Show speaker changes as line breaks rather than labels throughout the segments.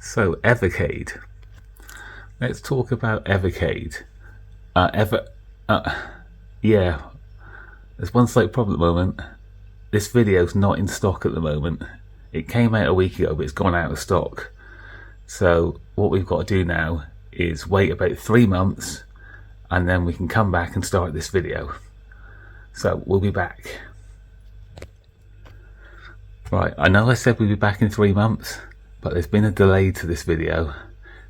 So Evercade. Let's talk about Evercade. Yeah, there's one slight problem at the moment. This video's not in stock at the moment. It came out a week ago, but it's gone out of stock. So what we've got to do now is wait about 3 months, and then we can come back and start this video. So we'll be back. Right, I know I said we'd be back in 3 months, but there's been a delay to this video.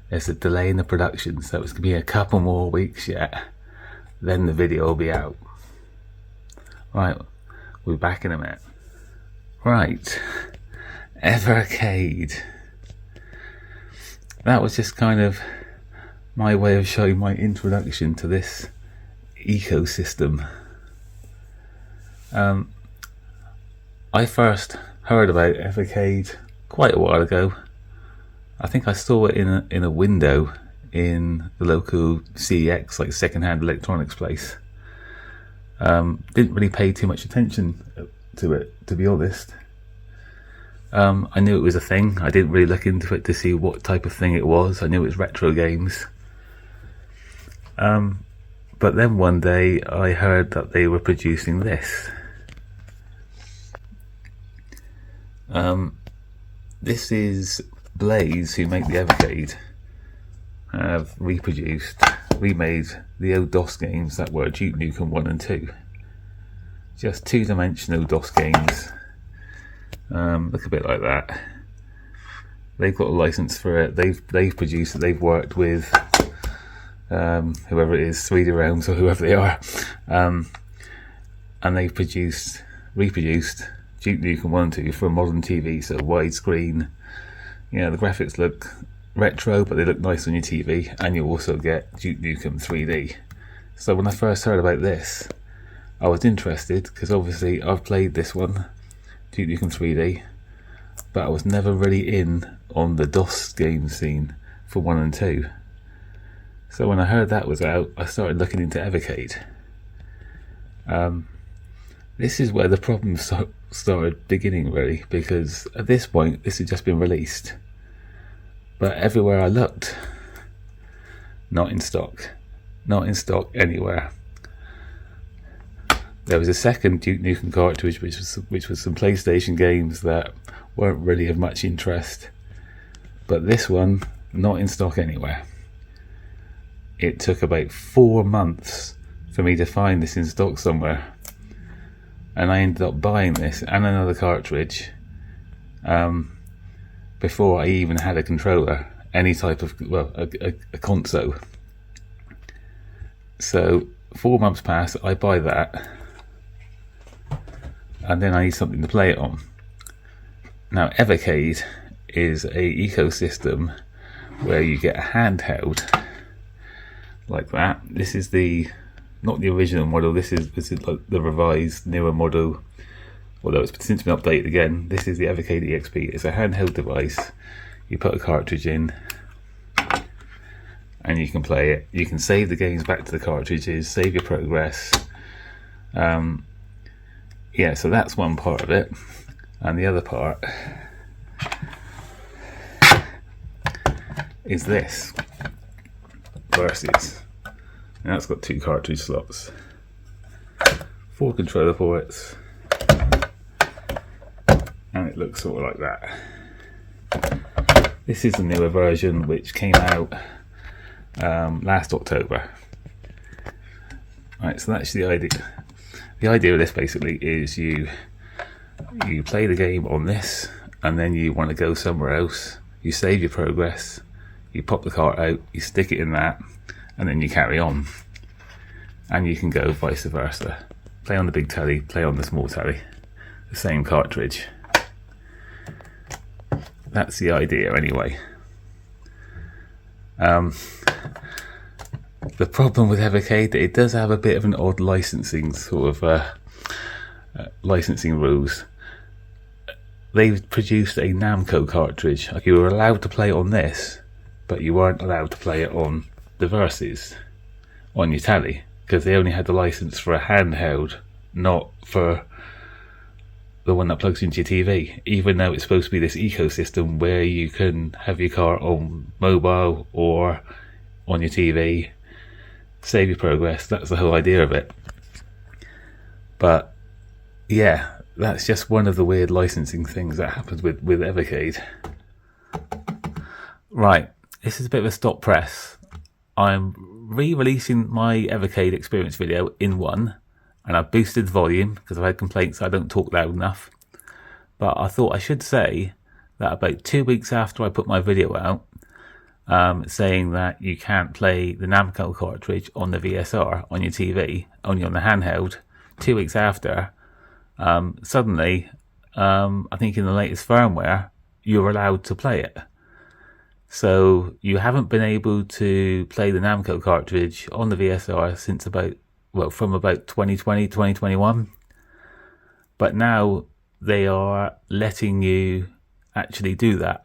There's a delay in the production, so it's going to be a couple more weeks yet. Then the video will be out. Right, we'll be back in a minute. Right, Evercade. That was just kind of my way of showing my introduction to this ecosystem. I first heard about Evercade quite a while ago. I think I saw it in a window in the local CEX, like second-hand electronics place. Didn't really pay too much attention to it, to be honest. I knew it was a thing. I didn't really look into it to see what type of thing it was. I knew it was retro games. But then one day I heard that they were producing this. This is Blaze, who make the Evercade, have remade the old DOS games that were Duke Nukem 1 and 2. Just two-dimensional DOS games. Look a bit like that. They've got a license for it. They've produced it. They've worked with whoever it is, 3D Realms or whoever they are, and they've reproduced Duke Nukem 1 and 2 for a modern TV, so widescreen. You know, the graphics look retro, but they look nice on your TV, and you also get Duke Nukem 3D. So when I first heard about this, I was interested, because obviously I've played this one, Duke Nukem 3D, but I was never really in on the DOS game scene for 1 and 2. So when I heard that was out, I started looking into Evercade. This is where the problems started beginning, really, because at this point this had just been released, but everywhere I looked, not in stock anywhere. There was a second Duke Nukem cartridge, which was some PlayStation games that weren't really of much interest, but this one, not in stock anywhere. It took about 4 months for me to find this in stock somewhere, and I ended up buying this and another cartridge before I even had a controller, any type of, well, a console. So 4 months pass, I buy that, and then I need something to play it on. Now Evercade is a ecosystem where you get a handheld like that. This is not the original model, this is like the revised, newer model, although it's since been updated again. This is the Evercade EXP. It's a handheld device. You put a cartridge in and you can play it. You can save the games back to the cartridges, save your progress. Yeah, so that's one part of it. And the other part is this, Versus. Now it's got 2 cartridge slots, 4 controller ports, and it looks sort of like that. This is the newer version, which came out last October. Right, so that's the idea. The idea of this basically is you play the game on this, and then you want to go somewhere else. You save your progress, you pop the cart out, you stick it in that, and then you carry on. And you can go vice versa. Play on the big telly, play on the small telly. The same cartridge. That's the idea anyway. The problem with Evercade, it does have a bit of an odd licensing sort of licensing rules. They've produced a Namco cartridge. Like, you were allowed to play it on this, but you weren't allowed to play it on the Versus on your telly, because they only had the license for a handheld, not for the one that plugs into your TV, even though it's supposed to be this ecosystem where you can have your car on mobile or on your TV, save your progress. That's the whole idea of it. But yeah, that's just one of the weird licensing things that happens with Evercade. Right, this is a bit of a stop press. I'm re-releasing my Evercade Experience video in one, and I've boosted the volume because I've had complaints I don't talk loud enough. But I thought I should say that about 2 weeks after I put my video out, saying that you can't play the Namco cartridge on the VSR on your TV, only on the handheld, 2 weeks after, suddenly, I think in the latest firmware, you're allowed to play it. So you haven't been able to play the Namco cartridge on the VSR since from about 2020, 2021. But now they are letting you actually do that.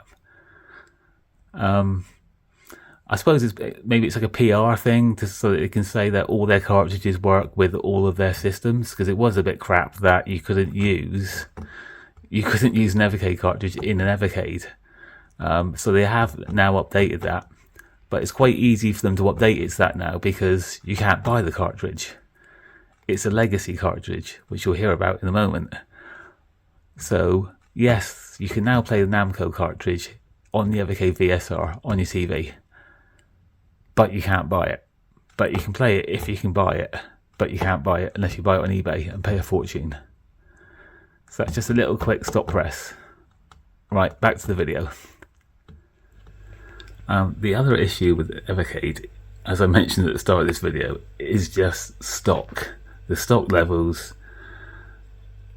I suppose maybe it's like a PR thing so that they can say that all their cartridges work with all of their systems, because it was a bit crap that you couldn't use an Evercade cartridge in an Evercade. So they have now updated that, but it's quite easy for them to update it to that now because you can't buy the cartridge. It's a legacy cartridge, which you'll hear about in a moment. So yes, you can now play the Namco cartridge on the Evercade VSR on your TV, but you can't buy it. But you can play it if you can buy it, but you can't buy it unless you buy it on eBay and pay a fortune. So that's just a little quick stop press. Right, back to the video. The other issue with Evercade, as I mentioned at the start of this video, is just stock. The stock levels,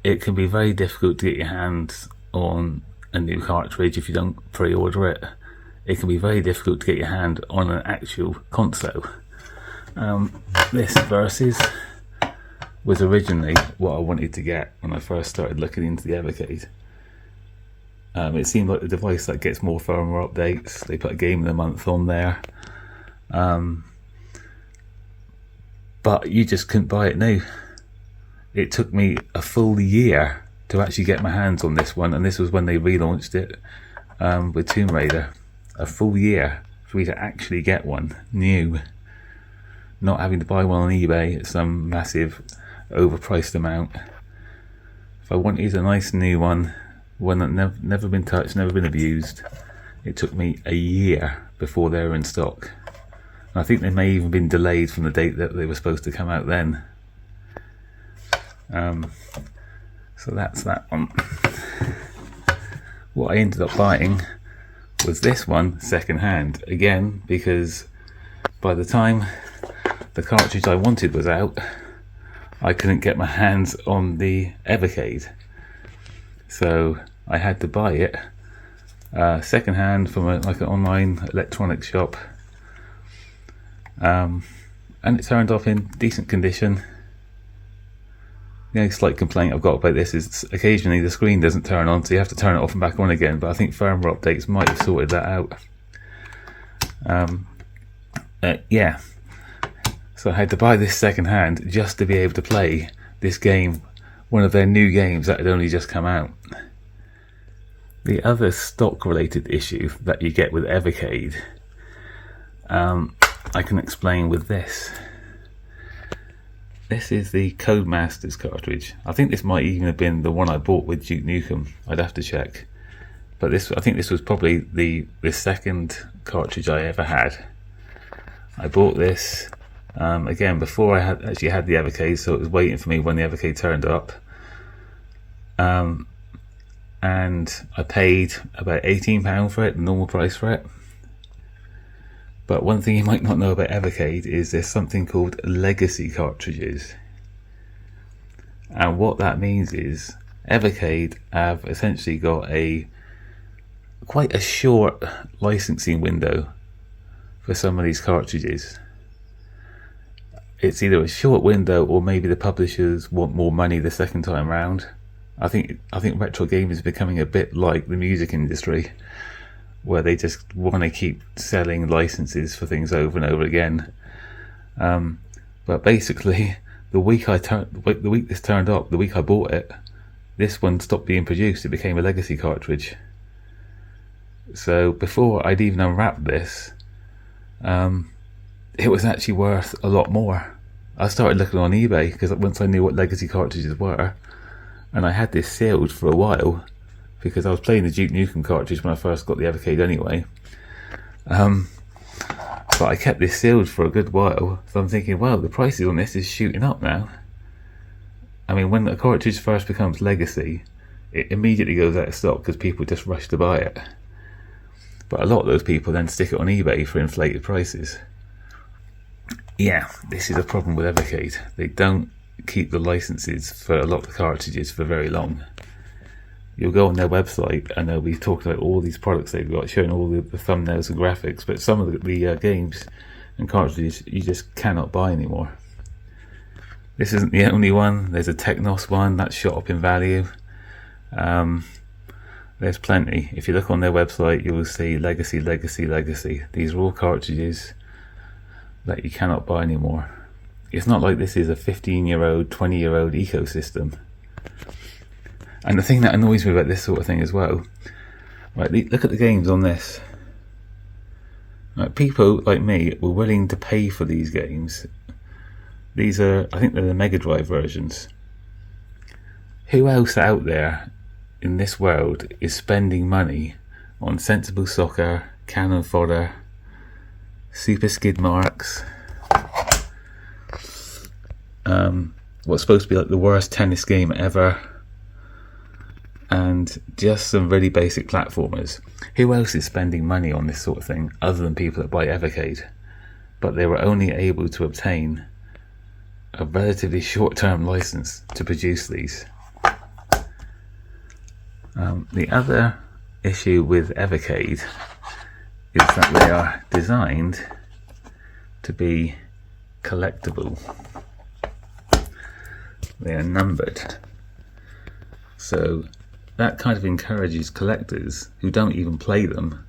it can be very difficult to get your hands on a new cartridge if you don't pre-order it. It can be very difficult to get your hand on an actual console. This Versus was originally what I wanted to get when I first started looking into the Evercade. It seemed like the device that gets more firmware updates. They put a game of the month on there. But you just couldn't buy it now. It took me a full year to actually get my hands on this one, and this was when they relaunched it with Tomb Raider. A full year for me to actually get one new, not having to buy one on eBay at some massive overpriced amount. If I wanted a nice new one that never been touched, never been abused, it took me a year before they were in stock. And I think they may even been delayed from the date that they were supposed to come out then. So that's that one. What I ended up buying was this one second hand, again because by the time the cartridge I wanted was out, I couldn't get my hands on the Evercade, so I had to buy it second hand from an online electronics shop, and it turned up in decent condition. The only slight complaint I've got about this is occasionally the screen doesn't turn on, so you have to turn it off and back on again, but I think firmware updates might have sorted that out. Yeah, so I had to buy this second hand just to be able to play this game, one of their new games that had only just come out. The other stock related issue that you get with Evercade, I can explain with this. This is the Codemasters cartridge. I think this might even have been the one I bought with Duke Nukem. I'd have to check. But I think this was probably the second cartridge I ever had. I bought this again before I actually had the Evercade, so it was waiting for me when the Evercade turned up. And I paid about £18 for it, the normal price for it. But one thing you might not know about Evercade is there's something called legacy cartridges. And what that means is Evercade have essentially got quite a short licensing window for some of these cartridges. It's either a short window or maybe the publishers want more money the second time round. I think retro gaming is becoming a bit like the music industry, where they just want to keep selling licenses for things over and over again. But basically, the week this turned up, the week I bought it, this one stopped being produced. It became a legacy cartridge. So before I'd even unwrapped this, it was actually worth a lot more. I started looking on eBay because once I knew what legacy cartridges were, and I had this sealed for a while because I was playing the Duke Nukem cartridge when I first got the Evercade anyway. But I kept this sealed for a good while, so I'm thinking, well, the prices on this is shooting up now. I mean, when a cartridge first becomes legacy, it immediately goes out of stock because people just rush to buy it. But a lot of those people then stick it on eBay for inflated prices. Yeah, this is a problem with Evercade. They don't keep the licenses for a lot of the cartridges for very long. You'll go on their website and they'll be talking about all these products they've got, showing all the thumbnails and graphics, but some of the games and cartridges you just cannot buy anymore. This isn't the only one. There's a Technos one that's shot up in value. There's plenty. If you look on their website, you will see legacy, legacy, legacy. These are all cartridges that you cannot buy anymore. It's not like this is a 15-year-old, 20-year-old ecosystem. And the thing that annoys me about this sort of thing as well, right, look at the games on this. Right, people like me were willing to pay for these games. These are, I think they're the Mega Drive versions. Who else out there in this world is spending money on Sensible Soccer, Cannon Fodder, Super Skid Marks, what's supposed to be like the worst tennis game ever, and just some really basic platformers? Who else is spending money on this sort of thing other than people that buy Evercade? But they were only able to obtain a relatively short-term license to produce these. The other issue with Evercade is that they are designed to be collectible. They are numbered. So that kind of encourages collectors who don't even play them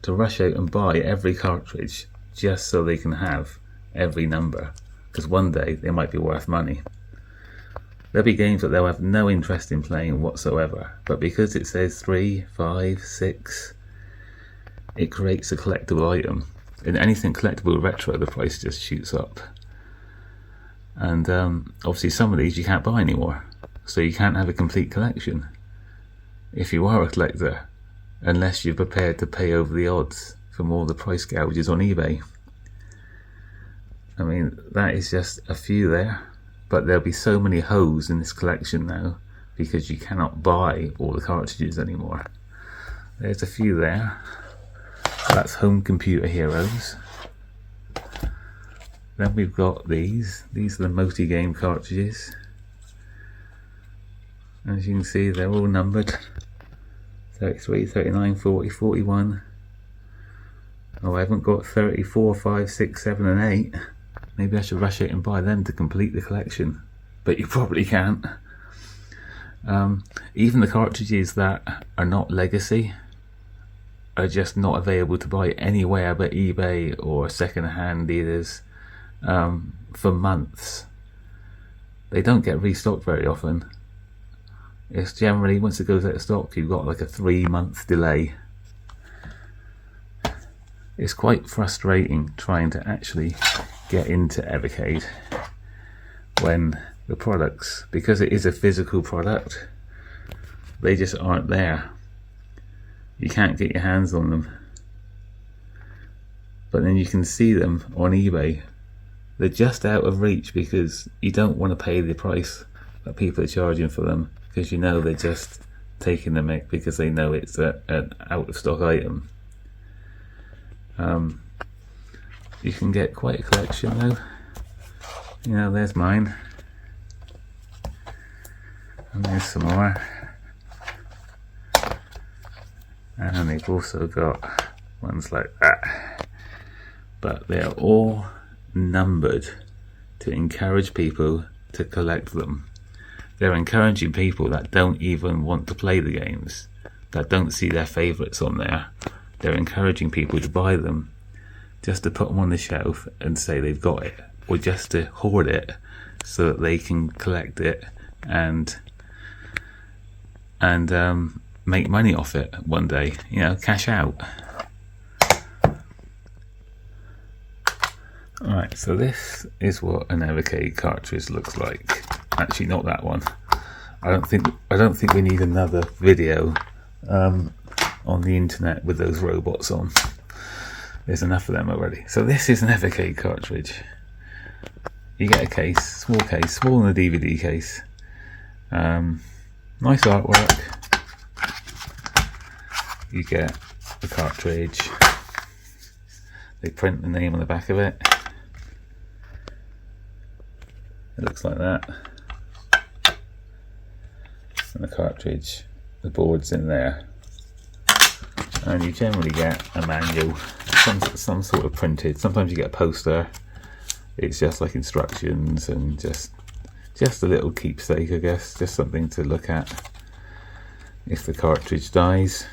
to rush out and buy every cartridge just so they can have every number, because one day they might be worth money. There'll be games that they'll have no interest in playing whatsoever, but because it says 3, 5, 6, it creates a collectible item. In anything collectible retro, the price just shoots up. And obviously some of these you can't buy anymore, so you can't have a complete collection if you are a collector, unless you're prepared to pay over the odds from all the price gouges on eBay. I mean, that is just a few there, but there'll be so many holes in this collection now because you cannot buy all the cartridges anymore. There's a few there. So that's Home Computer Heroes. Then we've got these are the multi-game cartridges. As you can see, they're all numbered: 33, 39, 40, 41. Oh, I haven't got 34, 5, 6, 7 and 8. Maybe I should rush out and buy them to complete the collection, but you probably can't. Even the cartridges that are not legacy are just not available to buy anywhere but eBay or second-hand dealers for months. They don't get restocked very often. It's generally, once it goes out of stock, you've got like a 3-month delay. It's quite frustrating trying to actually get into Evercade when the products, because it is a physical product, they just aren't there. You can't get your hands on them. But then you can see them on eBay. They're just out of reach because you don't want to pay the price that people are charging for them, because you know they're just taking the mick because they know it's an out of stock item. You can get quite a collection though. You know, there's mine. And there's some more. And they've also got ones like that. But they're all numbered to encourage people to collect them. They're encouraging people that don't even want to play the games, that don't see their favourites on there. They're encouraging people to buy them just to put them on the shelf and say they've got it, or just to hoard it so that they can collect it and and make money off it one day, you know, cash out. Alright, so this is what an Evercade cartridge looks like. Actually, not that one. I don't think we need another video on the internet with those robots on. There's enough of them already. So this is an Evercade cartridge. You get a case, smaller than a DVD case. Nice artwork. You get the cartridge. They print the name on the back of it. It looks like that. And the cartridge, the board's in there. And you generally get a manual, some sort of printed. Sometimes you get a poster. It's just like instructions and just a little keepsake, I guess. Just something to look at if the cartridge dies.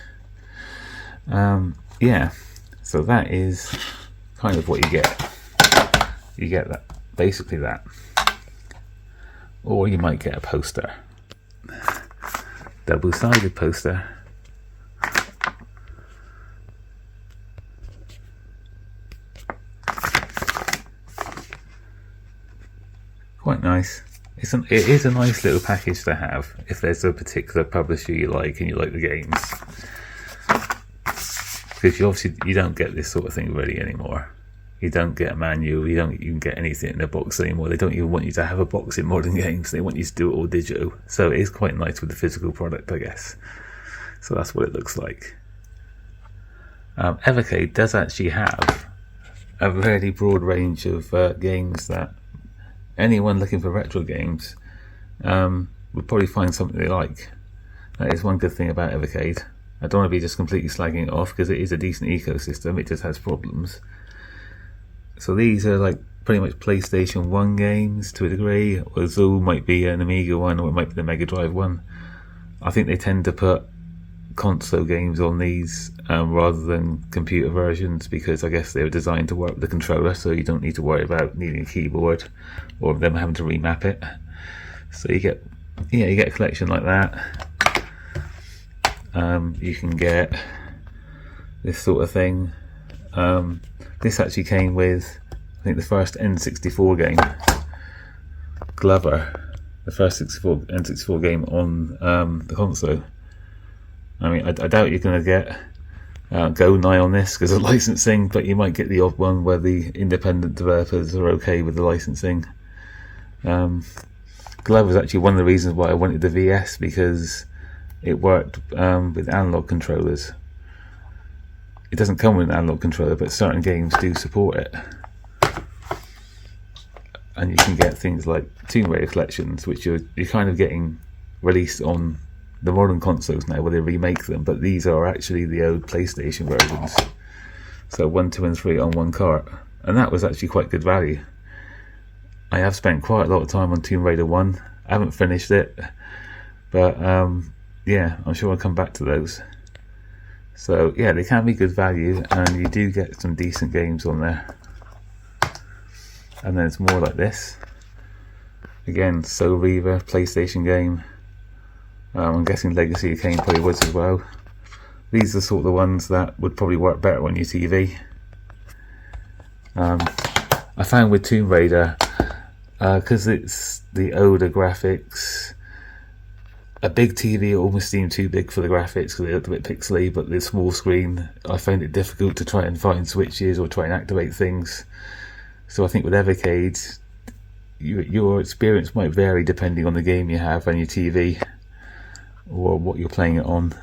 Yeah, so that is kind of what you get. You get that, basically that. Or you might get a poster. Double-sided poster. Quite nice. It is a nice little package to have if there's a particular publisher you like and you like the games. Because you don't get this sort of thing really anymore. You don't get a manual, you don't even get anything in a box anymore. They don't even want you to have a box in modern games. They want you to do it all digital. So it is quite nice with the physical product, I guess. So that's what it looks like. Evercade does actually have a very broad range of games that anyone looking for retro games would probably find something they like. That is one good thing about Evercade. I don't want to be just completely slagging it off because it is a decent ecosystem. It just has problems. So these are like pretty much PlayStation 1 games to a degree, or Zool might be an Amiga one, or it might be the Mega Drive one. I think they tend to put console games on these rather than computer versions, because I guess they were designed to work with the controller, so you don't need to worry about needing a keyboard or them having to remap it. So you get a collection like that. You can get this sort of thing. This actually came with, I think, the first N64 game, Glover, the first N64 game on the console. I mean, I doubt you're going to get GoNigh on this because of licensing, but you might get the odd one where the independent developers are okay with the licensing. Glover was actually one of the reasons why I wanted the VS, because it worked with analog controllers. It doesn't come with an analog controller, but certain games do support it. And you can get things like Tomb Raider collections, which you're kind of getting released on the modern consoles now, where they remake them, but these are actually the old PlayStation versions. So 1, 2 and 3 on one cart, and that was actually quite good value. I have spent quite a lot of time on Tomb Raider 1. I haven't finished it, but yeah, I'm sure I'll come back to those. So yeah, they can be good value, and you do get some decent games on there. And then it's more like this. Again, Soul Reaver, PlayStation game. I'm guessing Legacy of Kain probably was as well. These are sort of the ones that would probably work better on your TV. I found with Tomb Raider, because it's the older graphics, a big TV almost seemed too big for the graphics because they looked a bit pixely, but the small screen, I found it difficult to try and find switches or try and activate things. So I think with Evercade, your experience might vary depending on the game you have and your TV, or what you're playing it on.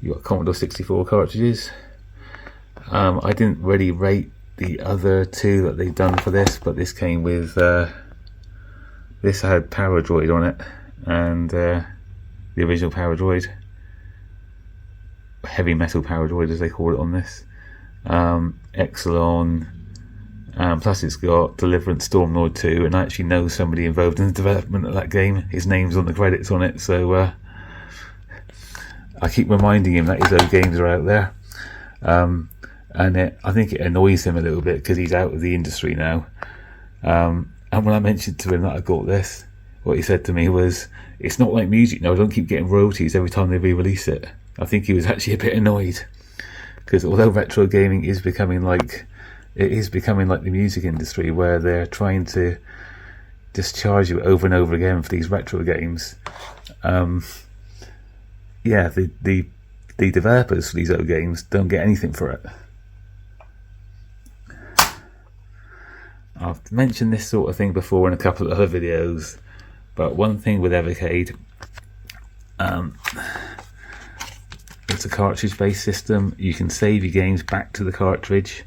You got Commodore 64 cartridges. I didn't really rate the other two that they've done for this, but this came with this had Paradroid on it, and the original Paradroid, heavy metal Paradroid as they call it on this, Exelon, plus it's got Deliverance, Stormlord 2, and I actually know somebody involved in the development of that game. His name's on the credits on it, so I keep reminding him that his own games are out there. And I think it annoys him a little bit because he's out of the industry now. And when I mentioned to him that I got this, what he said to me was, "It's not like music now, I don't keep getting royalties every time they re-release it." I think he was actually a bit annoyed, because although retro gaming is becoming like the music industry, where they're trying to just charge you over and over again for these retro games. Yeah, the developers for these old games don't get anything for it. I've mentioned this sort of thing before in a couple of other videos, but one thing with Evercade, it's a cartridge-based system. You can save your games back to the cartridge,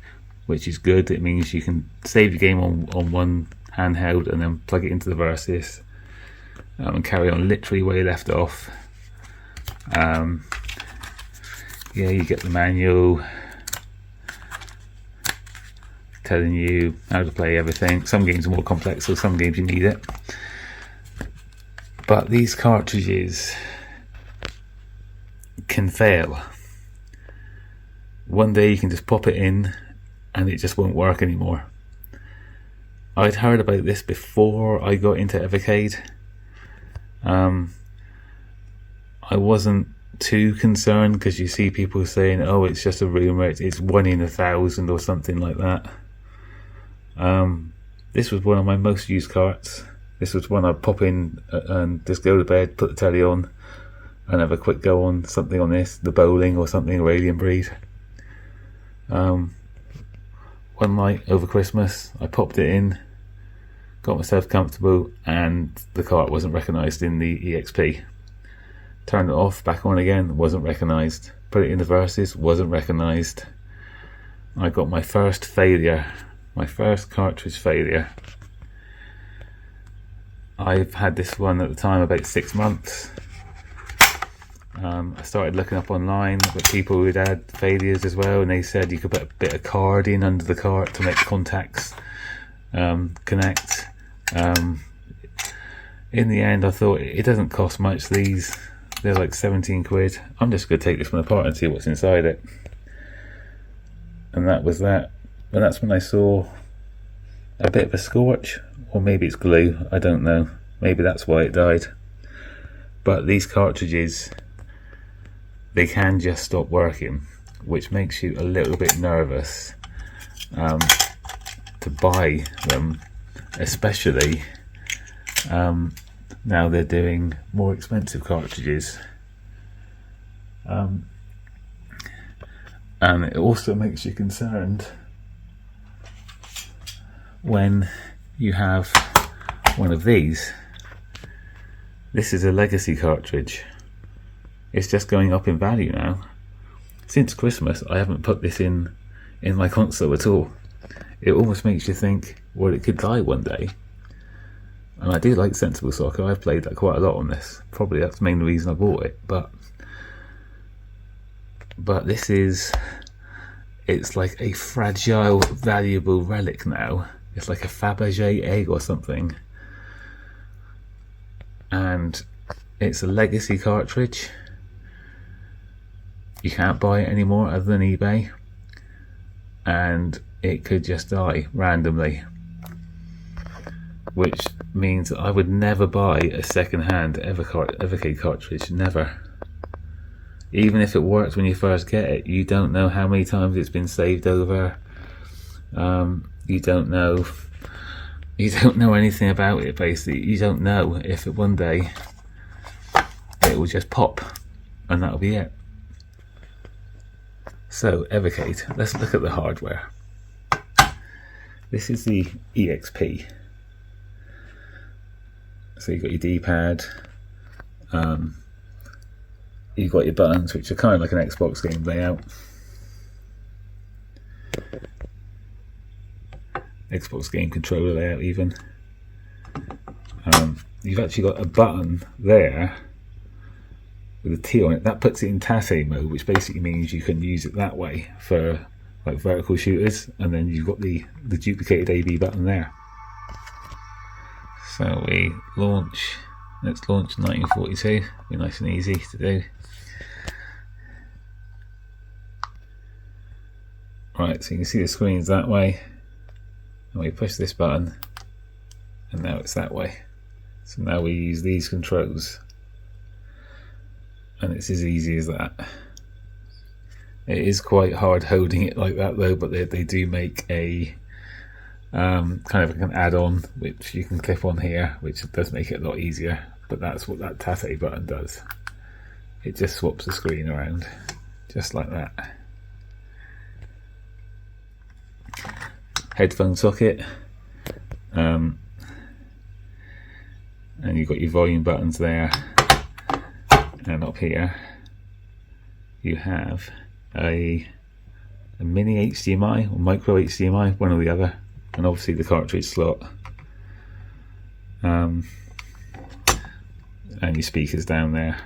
which is good. It means you can save your game on one handheld and then plug it into the Versys and carry on literally where you left off. Yeah, you get the manual telling you how to play everything. Some games are more complex, so some games you need it. But these cartridges can fail. One day you can just pop it in and it just won't work anymore. I'd heard about this before I got into Evercade. I wasn't too concerned, because you see people saying, "Oh, it's just a rumour, it's 1 in 1,000 or something like that." This was one of my most used carts. This was one I'd pop in and just go to bed, put the telly on, and have a quick go on something on this, the bowling or something, or Alien Breed. One night over Christmas, I popped it in, got myself comfortable, and the cart wasn't recognised in the EXP. Turned it off, back on again, wasn't recognised. Put it in the Versys, wasn't recognised. I got my first failure, my first cartridge failure. I've had this one at the time about 6 months. I started looking up online at people who'd had failures as well, and they said you could put a bit of card in under the cart to make contacts connect. In the end, I thought it doesn't cost much. They're like 17 quid. I'm just going to take this one apart and see what's inside it. And that was that. But that's when I saw a bit of a scorch, or maybe it's glue, I don't know. Maybe that's why it died. But these cartridges, they can just stop working, which makes you a little bit nervous to buy them, especially now they're doing more expensive cartridges. And it also makes you concerned when you have one of these. This is a legacy cartridge. It's just going up in value now. Since Christmas, I haven't put this in my console at all. It almost makes you think, well, it could die one day. And I do like Sensible Soccer. I've played that quite a lot on this. Probably that's the main reason I bought it. But this it's like a fragile, valuable relic now. It's like a Fabergé egg or something. And it's a legacy cartridge. You can't buy it anymore other than eBay. And it could just die randomly. Which means that I would never buy a second-hand Evercade cartridge, never. Even if it works when you first get it, you don't know how many times it's been saved over. You don't know anything about it, basically. You don't know if one day it will just pop, and that'll be it. So, Evercade, let's look at the hardware. This is the EXP. So you've got your D-pad, you've got your buttons, which are kind of like an Xbox game layout. Xbox game controller layout even. You've actually got a button there with a T on it. That puts it in Tate mode, which basically means you can use it that way for like vertical shooters, and then you've got the duplicated AB button there. So we launch, let's launch 1942, be nice and easy to do. Right, so you can see the screen's that way, and we push this button, and now it's that way. So now we use these controls, and it's as easy as that. It is quite hard holding it like that though, but they do make a kind of like an add-on which you can clip on here, which does make it a lot easier. But that's what that Tate button does. It just swaps the screen around, just like that. Headphone socket, and you've got your volume buttons there, and up here you have a mini HDMI or micro HDMI, one or the other, and obviously the cartridge slot, and your speakers down there.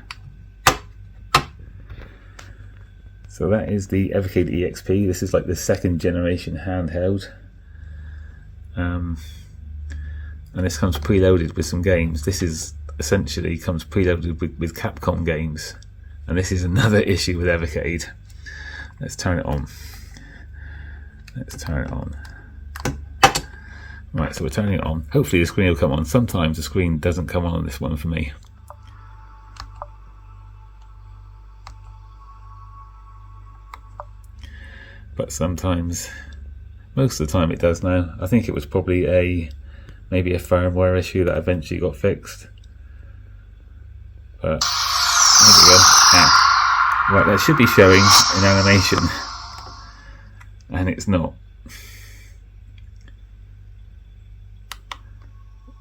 So that is the Evercade EXP. This is like the second generation handheld, and this comes preloaded with some games. This is essentially comes preloaded with Capcom games, and this is another issue with Evercade. Let's turn it on. Let's turn it on. Right, so we're turning it on. Hopefully the screen will come on. Sometimes the screen doesn't come on this one for me. But sometimes, most of the time it does now. I think it was probably maybe a firmware issue that eventually got fixed. But there we go. Ah. Right, that should be showing in animation, and it's not.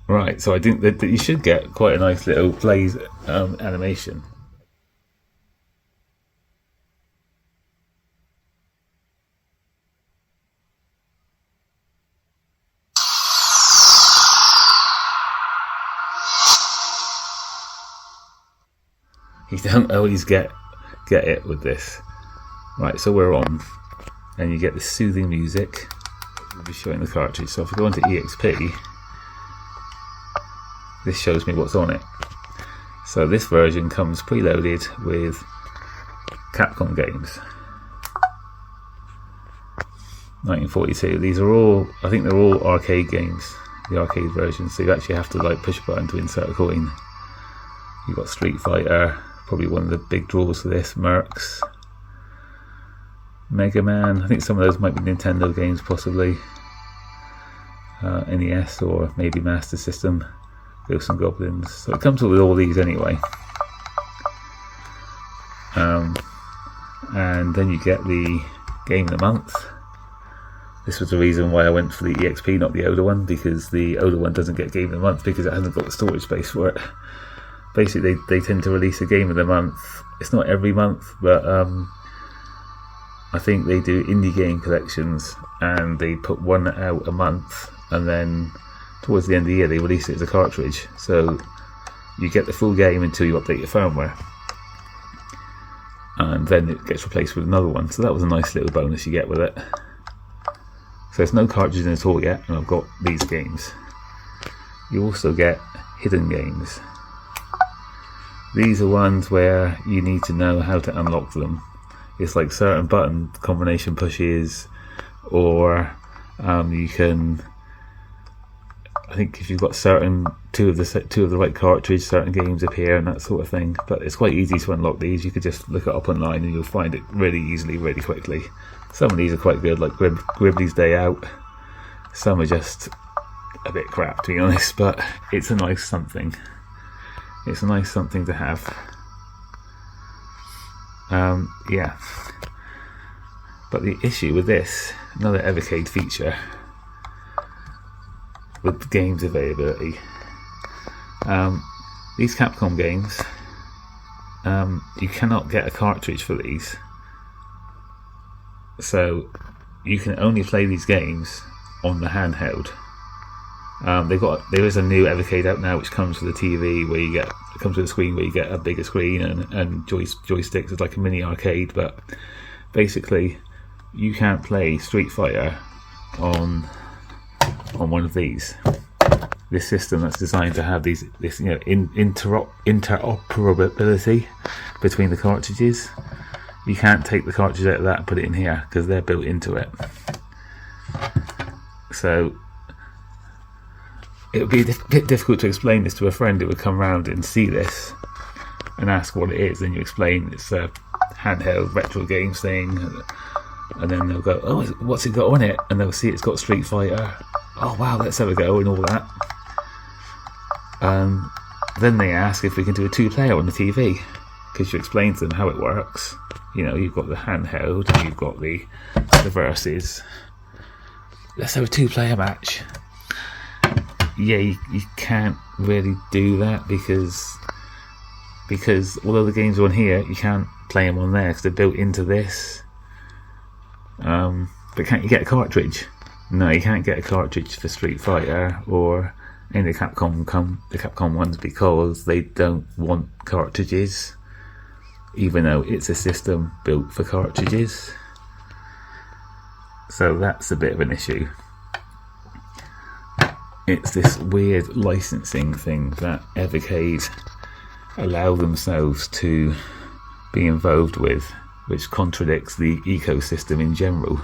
Right, so I think that you should get quite a nice little plays animation. You don't always get it with this. Right, so we're on, and you get this soothing music. We'll be showing the cartridge. So if we go into EXP, this shows me what's on it. So this version comes preloaded with Capcom games. 1942. These are all, I think they're all arcade games, the arcade version. So you actually have to like push a button to insert a coin. You've got Street Fighter, probably one of the big draws for this, Mercs, Mega Man. I think some of those might be Nintendo games, possibly. NES or maybe Master System, Ghosts and Goblins. So it comes with all these anyway. And then you get the Game of the Month. This was the reason why I went for the EXP, not the older one, because the older one doesn't get Game of the Month because it hasn't got the storage space for it. Basically, they tend to release a game of the month. It's not every month, but I think they do indie game collections, and they put one out a month, and then towards the end of the year they release it as a cartridge. So you get the full game until you update your firmware, and then it gets replaced with another one. So that was a nice little bonus you get with it. So there's no cartridge in it all yet, and I've got these games. You also get hidden games. These are ones where you need to know how to unlock them. It's like certain button combination pushes, or you can, I think if you've got certain two of the right cartridge, certain games appear and that sort of thing. But it's quite easy to unlock these. You could just look it up online and you'll find it really easily, really quickly. Some of these are quite good, like Gribbly's Day Out. Some are just a bit crap, to be honest, but it's a nice something. It's a nice something to have. Yeah. But the issue with this, another Evercade feature with games availability, these Capcom games, you cannot get a cartridge for these. So you can only play these games on the handheld. There is a new Evercade out now which comes with a TV where it comes with a screen where you get a bigger screen and joysticks. It's like a mini arcade, but basically you can't play Street Fighter on one of these. This system that's designed to have this interoperability between the cartridges. You can't take the cartridge out of that and put it in here because they're built into it. So it would be a bit difficult to explain this to a friend who would come around and see this and ask what it is. Then you explain it's a handheld retro games thing, and then they'll go, oh, what's it got on it? And they'll see it's got Street Fighter. Oh wow, let's have a go, and all that. Then they ask if we can do a 2-player on the TV, because you explain to them how it works. You know, you've got the handheld, and you've got the versus. Let's have a 2-player match. Yeah, you can't really do that because although the games are on here, you can't play them on there because they're built into this. But can't you get a cartridge? No, you can't get a cartridge for Street Fighter or any of the Capcom ones, because they don't want cartridges, even though it's a system built for cartridges. So that's a bit of an issue. It's this weird licensing thing that Evercade allow themselves to be involved with, which contradicts the ecosystem in general.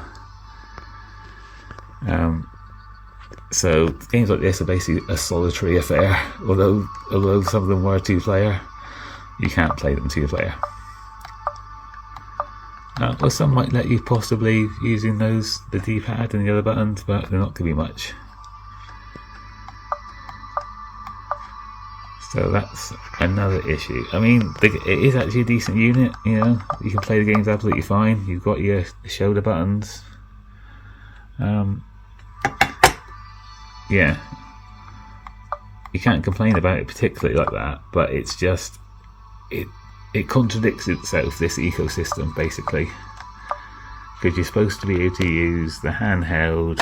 So games like this are basically a solitary affair. Although some of them were 2-player, you can't play them 2-player. Well, some might let you possibly using the D-pad and the other buttons, but they're not going to be much. So that's another issue. I mean, it is actually a decent unit. You know, you can play the games absolutely fine. You've got your shoulder buttons. Yeah, you can't complain about it particularly like that, but it's just it contradicts itself, this ecosystem, basically, because you're supposed to be able to use the handheld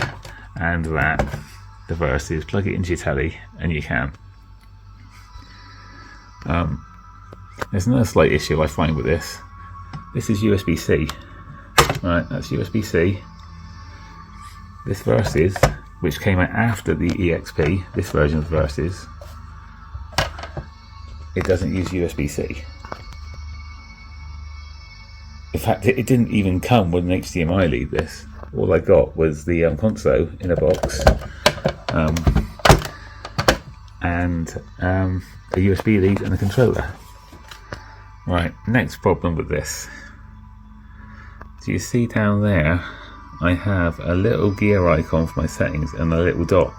and the versus, plug it into your telly, and you can't. There's another slight issue I find with this. This is USB-C. Right, that's USB-C. This versus, which came out after the EXP, this version of the versus, it doesn't use USB-C. In fact, it didn't even come with an HDMI lead, this. All I got was the console in a box, and a USB lead and a controller. Right, next problem with this. Do you see down there, I have a little gear icon for my settings and a little dot.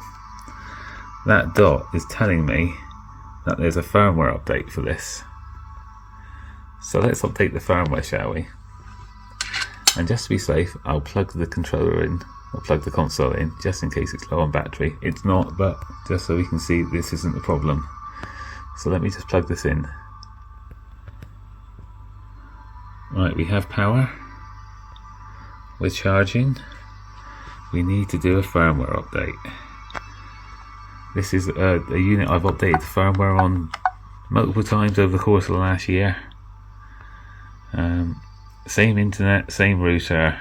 That dot is telling me that there's a firmware update for this. So let's update the firmware, shall we? And just to be safe, I'll plug the controller in, I'll plug the console in, just in case it's low on battery. It's not, but just so we can see this isn't the problem. So let me just plug this in. Right, we have power. We're charging. We need to do a firmware update. This is a unit I've updated the firmware on multiple times over the course of the last year. Same internet, same router.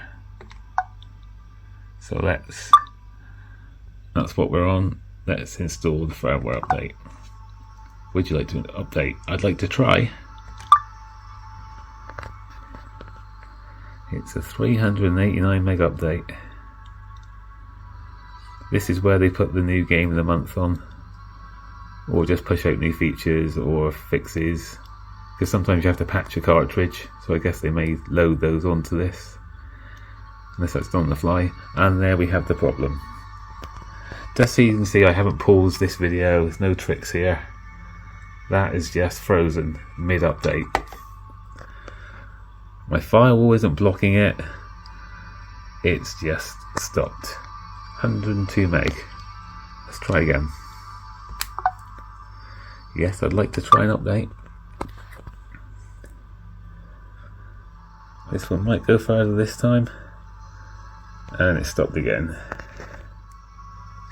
So that's what we're on. Let's install the firmware update. Would you like to update? I'd like to try. It's a 389 meg update. This is where they put the new game of the month on, or just push out new features or fixes, because sometimes you have to patch a cartridge, so I guess they may load those onto this, unless that's done on the fly. And there we have the problem. Just so you can see, I haven't paused this video, there's no tricks here. That is just frozen mid-update. My firewall isn't blocking it, it's just stopped. 102 meg. Let's try again. Yes, I'd like to try an update. This one might go further this time. And it stopped again.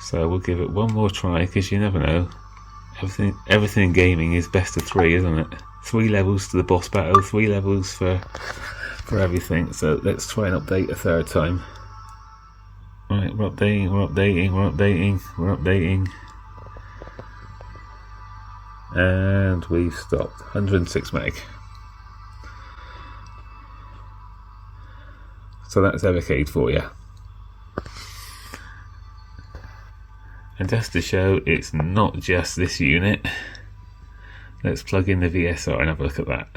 So we'll give it one more try, because you never know. Everything in gaming is best of 3, isn't it? 3 levels to the boss battle, 3 levels for everything. So let's try and update a third time. Right, we're updating. And we've stopped. 106 meg. So that's Evercade for you. And And just to show it's not just this unit, let's plug in the VSR and have a look at that.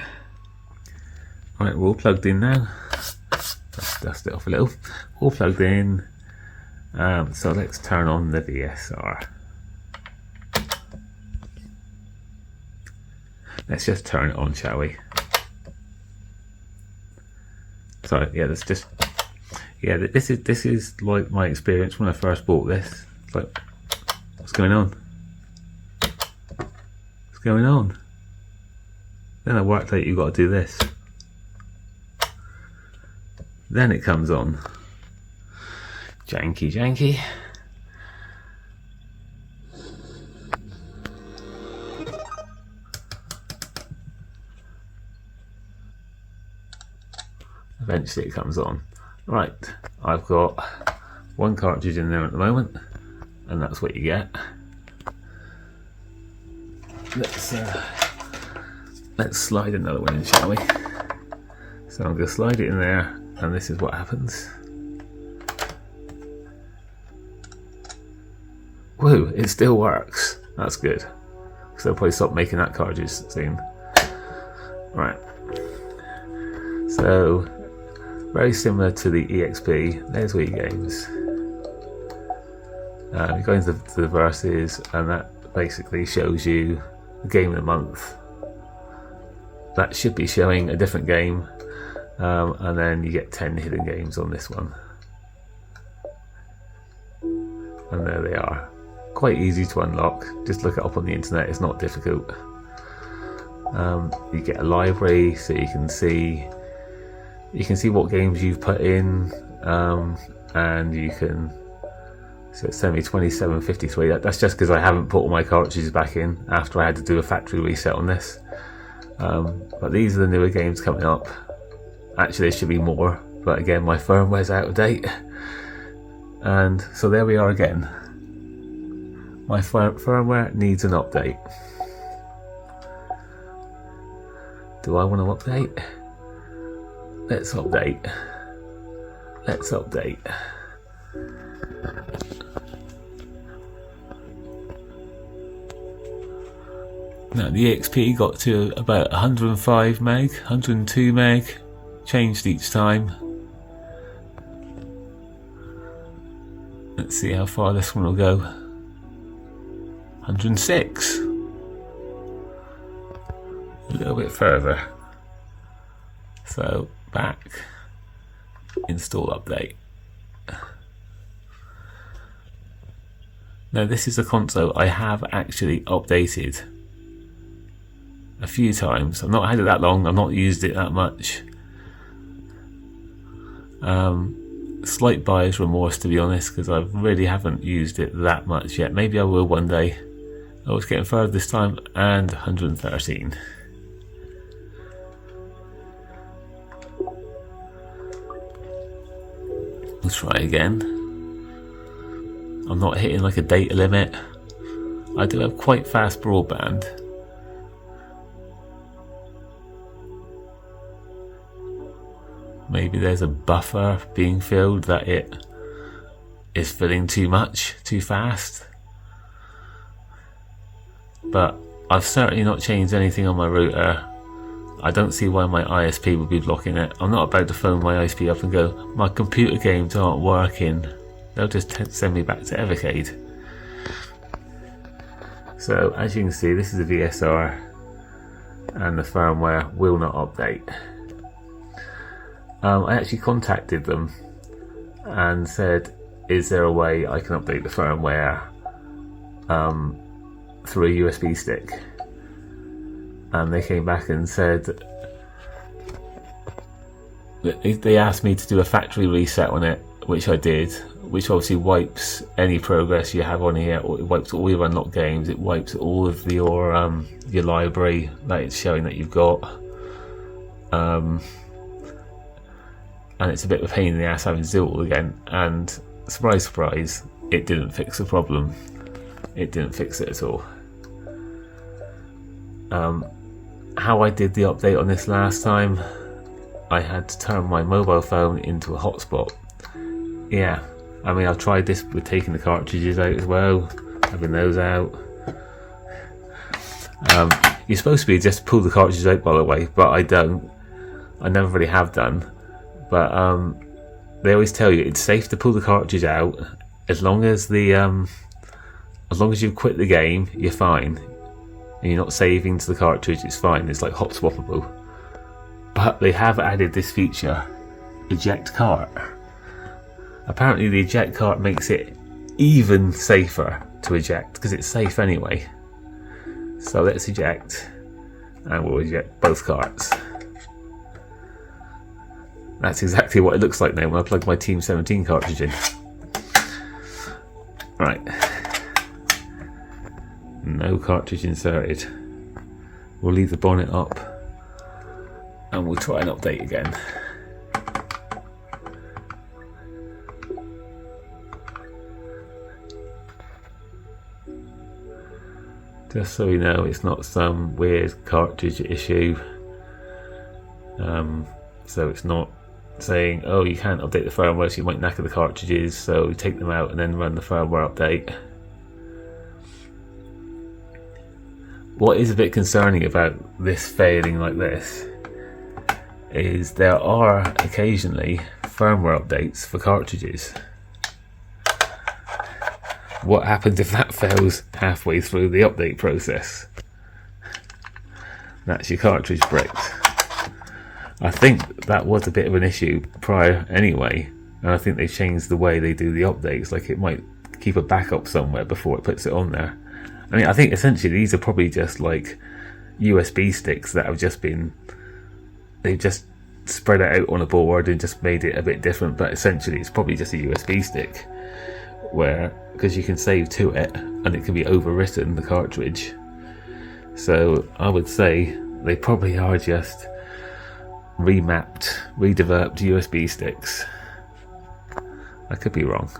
Right, we're all plugged in now. Let's dust it off a little. All plugged in. So let's turn on the VSR. Let's just turn it on, shall we? So yeah, let's just. Yeah, this is like my experience when I first bought this. It's like, what's going on? What's going on? Then I worked out you got to do this. Then it comes on. Janky, janky. Eventually it comes on. Right, I've got one cartridge in there at the moment, and that's what you get. Let's slide another one in, shall we? So I'm going to slide it in there, and this is what happens. Woo, it still works. That's good. So I'll probably stop making that cartridge soon. Right. So, very similar to the EXP. There's all your games. You go into the verses, and that basically shows you the game of the month. That should be showing a different game, and then you get 10 hidden games on this one. And there they are. Quite easy to unlock. Just look it up on the internet. It's not difficult. You get a library, so you can see what games you've put in, and you can. So it's sent me 2753. That's just because I haven't put all my cartridges back in after I had to do a factory reset on this. But these are the newer games coming up. Actually, there should be more, but again, my firmware's out of date. And so there we are again. My firmware needs an update. Do I want to update? Let's update. Let's update. Now the EXP got to about 105 meg, 102 meg, changed each time. Let's see how far this one will go. 106. A little bit further. So back, install update. Now this is a console I have actually updated a few times. I've not had it that long, I've not used it that much. Slight buyer's remorse, to be honest, because I really haven't used it that much yet. Maybe I will one day. I was getting further this time, and 113. We'll try again. I'm not hitting like a data limit. I do have quite fast broadband. Maybe there's a buffer being filled that it is filling too much, too fast. But I've certainly not changed anything on my router. I don't see why my ISP would be blocking it. I'm not about to phone my ISP up and go, my computer games aren't working. They'll just send me back to Evercade. So as you can see, this is a VSR and the firmware will not update. I actually contacted them and said, is there a way I can update the firmware through a USB stick? And they came back and said that they asked me to do a factory reset on it, which I did, which obviously wipes any progress you have on here. It wipes all your unlocked games, it wipes all of your library that it's showing that you've got. And it's a bit of a pain in the ass having to do it all again, and surprise surprise, it didn't fix the problem. It didn't fix it at all. How I did the update on this last time, I had to turn my mobile phone into a hotspot. Yeah, I mean, I've tried this with taking the cartridges out as well, having those out. You're supposed to be just pull the cartridges out, by the way, but I don't. I never really have done. But they always tell you it's safe to pull the cartridge out as long as you've quit the game, you're fine, and you're not saving to the cartridge. It's fine. It's like hot swappable. But they have added this feature, eject cart. Apparently, the eject cart makes it even safer to eject because it's safe anyway. So let's eject, and we'll eject both carts. That's exactly what it looks like now when I plug my Team 17 cartridge in. Right. No cartridge inserted. We'll leave the bonnet up and we'll try an update again. Just so you know, it's not some weird cartridge issue. So it's not saying, oh, you can't update the firmware, so you might knacker the cartridges, so you take them out and then run the firmware update. What is a bit concerning about this failing like this is there are occasionally firmware updates for cartridges. What happens if that fails halfway through the update process? That's your cartridge bricked. I think that was a bit of an issue prior anyway, and I think they changed the way they do the updates, like it might keep a backup somewhere before it puts it on there. I mean, I think essentially these are probably just like USB sticks that have just been, they've just spread it out on a board and just made it a bit different, but essentially it's probably just a USB stick where, because you can save to it and it can be overwritten, the cartridge. So I would say they probably are just remapped, redeveloped USB sticks. I could be wrong.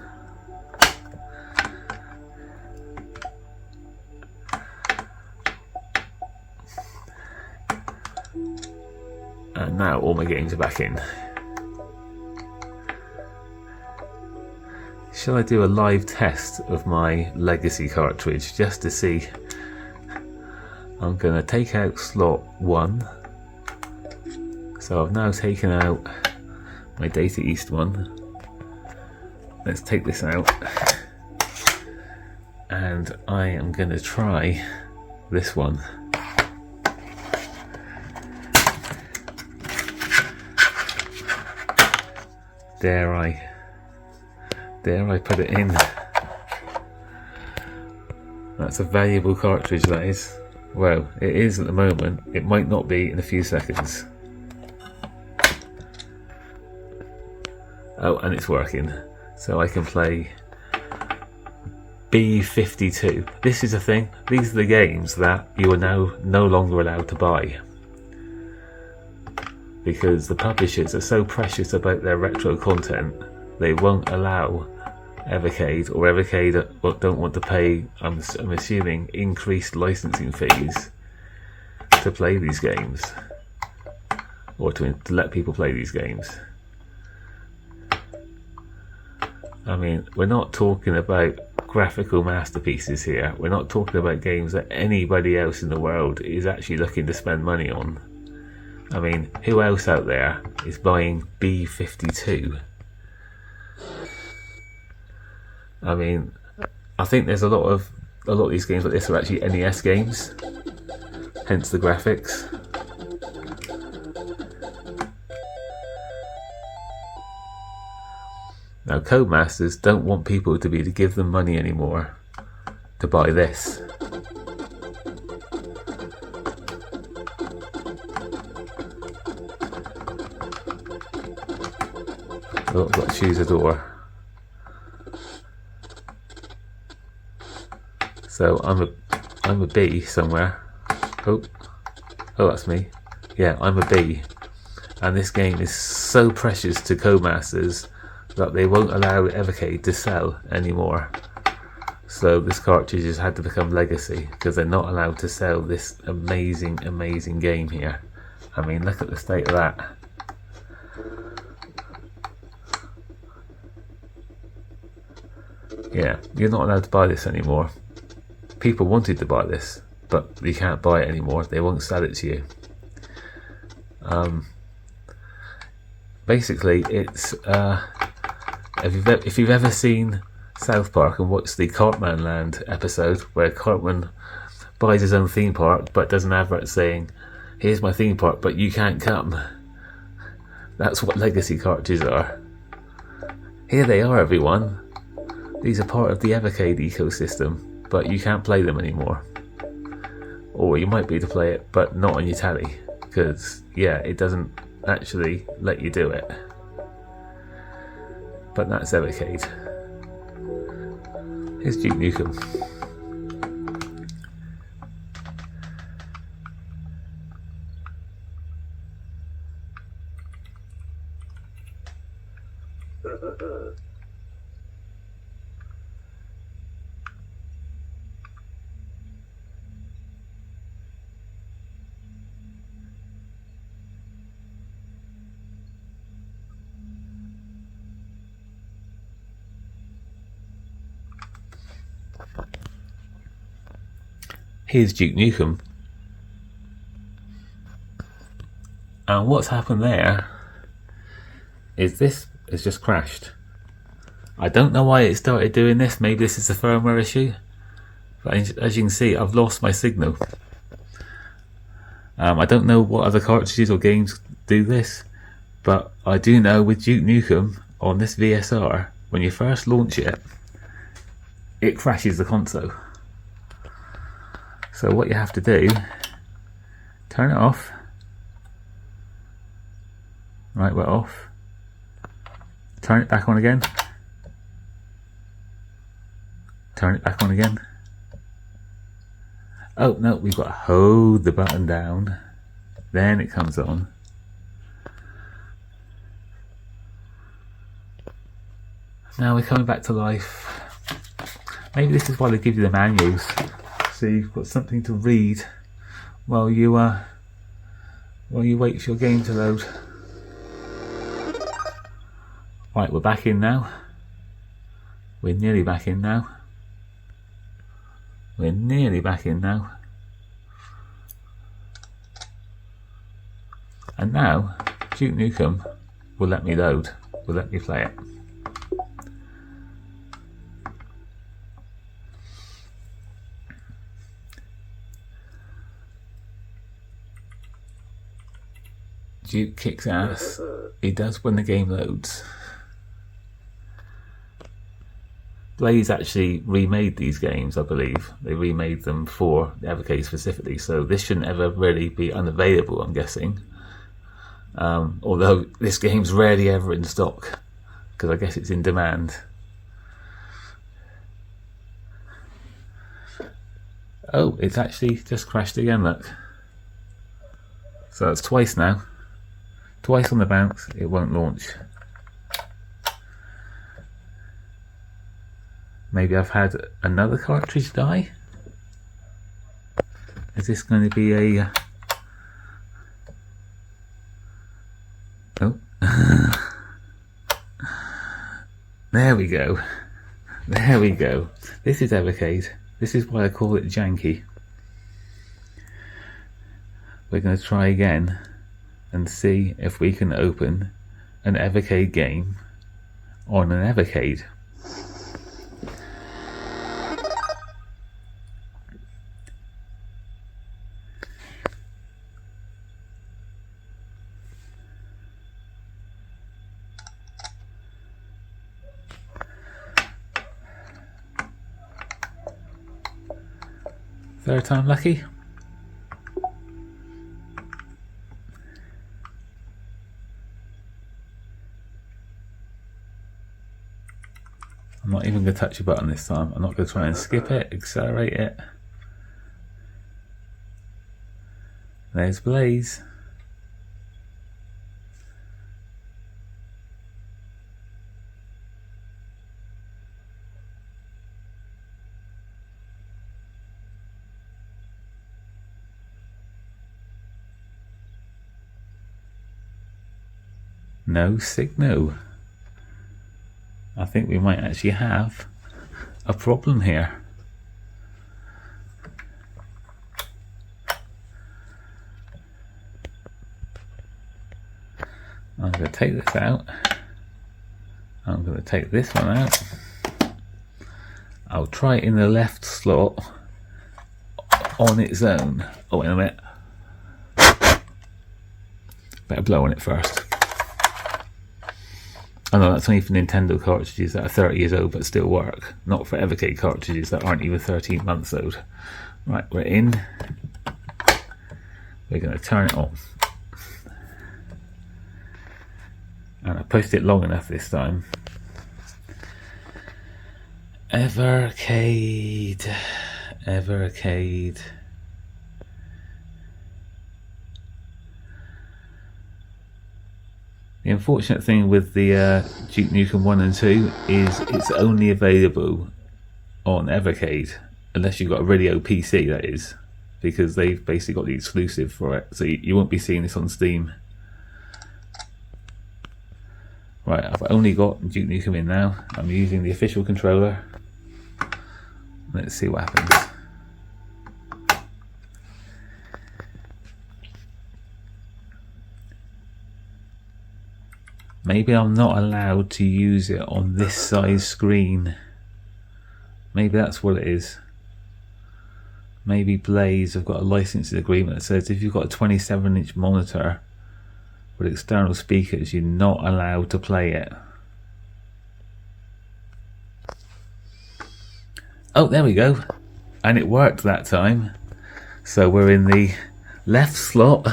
And now all my games are back in. Shall I do a live test of my legacy cartridge just to see? I'm going to take out slot 1. So I've now taken out my Data East one. Let's take this out. And I am going to try this one. Dare I put it in? That's a valuable cartridge, that is. Well, it is at the moment. It might not be in a few seconds. Oh, and it's working. So I can play B52. This is a thing. These are the games that you are now no longer allowed to buy, because the publishers are so precious about their retro content. They won't allow Evercade, or Evercade don't want to pay, I'm assuming, increased licensing fees to play these games, or to let people play these games. I mean, we're not talking about graphical masterpieces here. We're not talking about games that anybody else in the world is actually looking to spend money on. I mean, who else out there is buying B52? I mean, I think there's a lot of these games like this are actually NES games, hence the graphics. Now, Codemasters don't want people to be able to give them money anymore to buy this. Oh, I've got to choose a door. So I'm a B somewhere. Oh, that's me. Yeah, I'm a B. And this game is so precious to Codemasters that they won't allow Evercade to sell anymore. So this cartridge has had to become legacy because they're not allowed to sell this amazing game here. I mean, look at the state of that. Yeah, you're not allowed to buy this anymore. people wanted to buy this, but you can't buy it anymore. They won't sell it to you. Basically, it's if you've ever seen South Park and watched the Cartman Land episode where Cartman buys his own theme park but does an advert saying, "Here's my theme park, but you can't come." That's what legacy cartridges are. Here they are, everyone. These are part of the Evercade ecosystem, but you can't play them anymore. Or you might be able to play it, but not on your telly, because yeah, it doesn't actually let you do it. But that's Evercade. Here's Duke Nukem. Here's Duke Nukem. And what's happened there is this has just crashed. I don't know why it started doing this. Maybe this is a firmware issue. But as you can see, I've lost my signal. I don't know what other cartridges or games do this, but I do know with Duke Nukem on this VSR, when you first launch it, it crashes the console. So what you have to do, turn it off. Right, we're off. Turn it back on again. Turn it back on again. Oh no, we've got to hold the button down. Then it comes on. Now we're coming back to life. Maybe this is why they give you the manuals. So you've got something to read while you wait for your game to load. Right, we're back in now. We're nearly back in now. We're nearly back in now. And now Duke Nukem will let me load, will let me play it. Duke kicks ass. He does when the game loads. Blaze actually remade these games, I believe. They remade them for the Evercade specifically, so this shouldn't ever really be unavailable, I'm guessing. Although this game's rarely ever in stock, because I guess it's in demand. Oh, it's actually just crashed again, look. So it's twice now. Twice on the bounce, it won't launch. Maybe I've had another cartridge die? Is this going to be a... Oh. There we go. There we go. This is Evercade. This is why I call it janky. We're going to try again and see if we can open an Evercade game on an Evercade. Third time lucky. I'm not even going to touch a button this time. I'm not going to try and skip it, accelerate it. There's Blaze. No signal. I think we might actually have a problem here. I'm going to take this out. I'm going to take this one out. I'll try it in the left slot on its own. Oh, wait a minute. Better blow on it first. I know that's only for Nintendo cartridges that are 30 years old but still work, not for Evercade cartridges that aren't even 13 months old. Right, we're in. We're going to turn it on. And I pushed it long enough this time. Evercade. Evercade. The unfortunate thing with the Duke Nukem 1 and 2 is it's only available on Evercade, unless you've got a radio PC, that is, because they've basically got the exclusive for it, so you won't be seeing this on Steam. Right, I've only got Duke Nukem in now. I'm using the official controller. Let's see what happens. Maybe I'm not allowed to use it on this size screen. Maybe that's what it is. Maybe Blaze have got a licensing agreement that says if you've got a 27-inch monitor with external speakers, you're not allowed to play it. Oh, there we go. And it worked that time. So we're in the left slot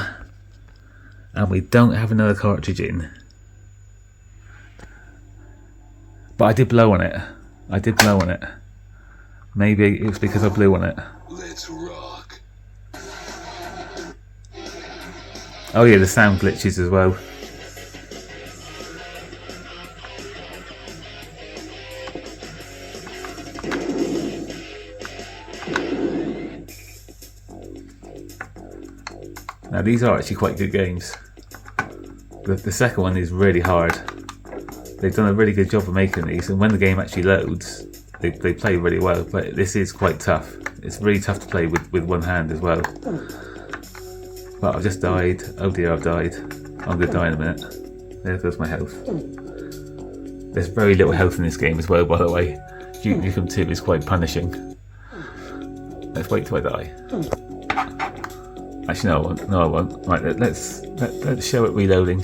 and we don't have another cartridge in. But I did blow on it. I did blow on it. Maybe it was because I blew on it.
Let's rock.
Oh yeah, the sound glitches as well. Now these are actually quite good games. The second one is really hard. They've done a really good job of making these, and when the game actually loads, they play really well, but this is quite tough. It's really tough to play with one hand as well. But I've just died. Oh dear, I've died. I'm going to die in a minute. There goes my health. There's very little health in this game as well, by the way. Duke Nukem 2 is quite punishing. Let's wait till I die. Actually, no, I won't. No, I won't. Right, let's show it reloading.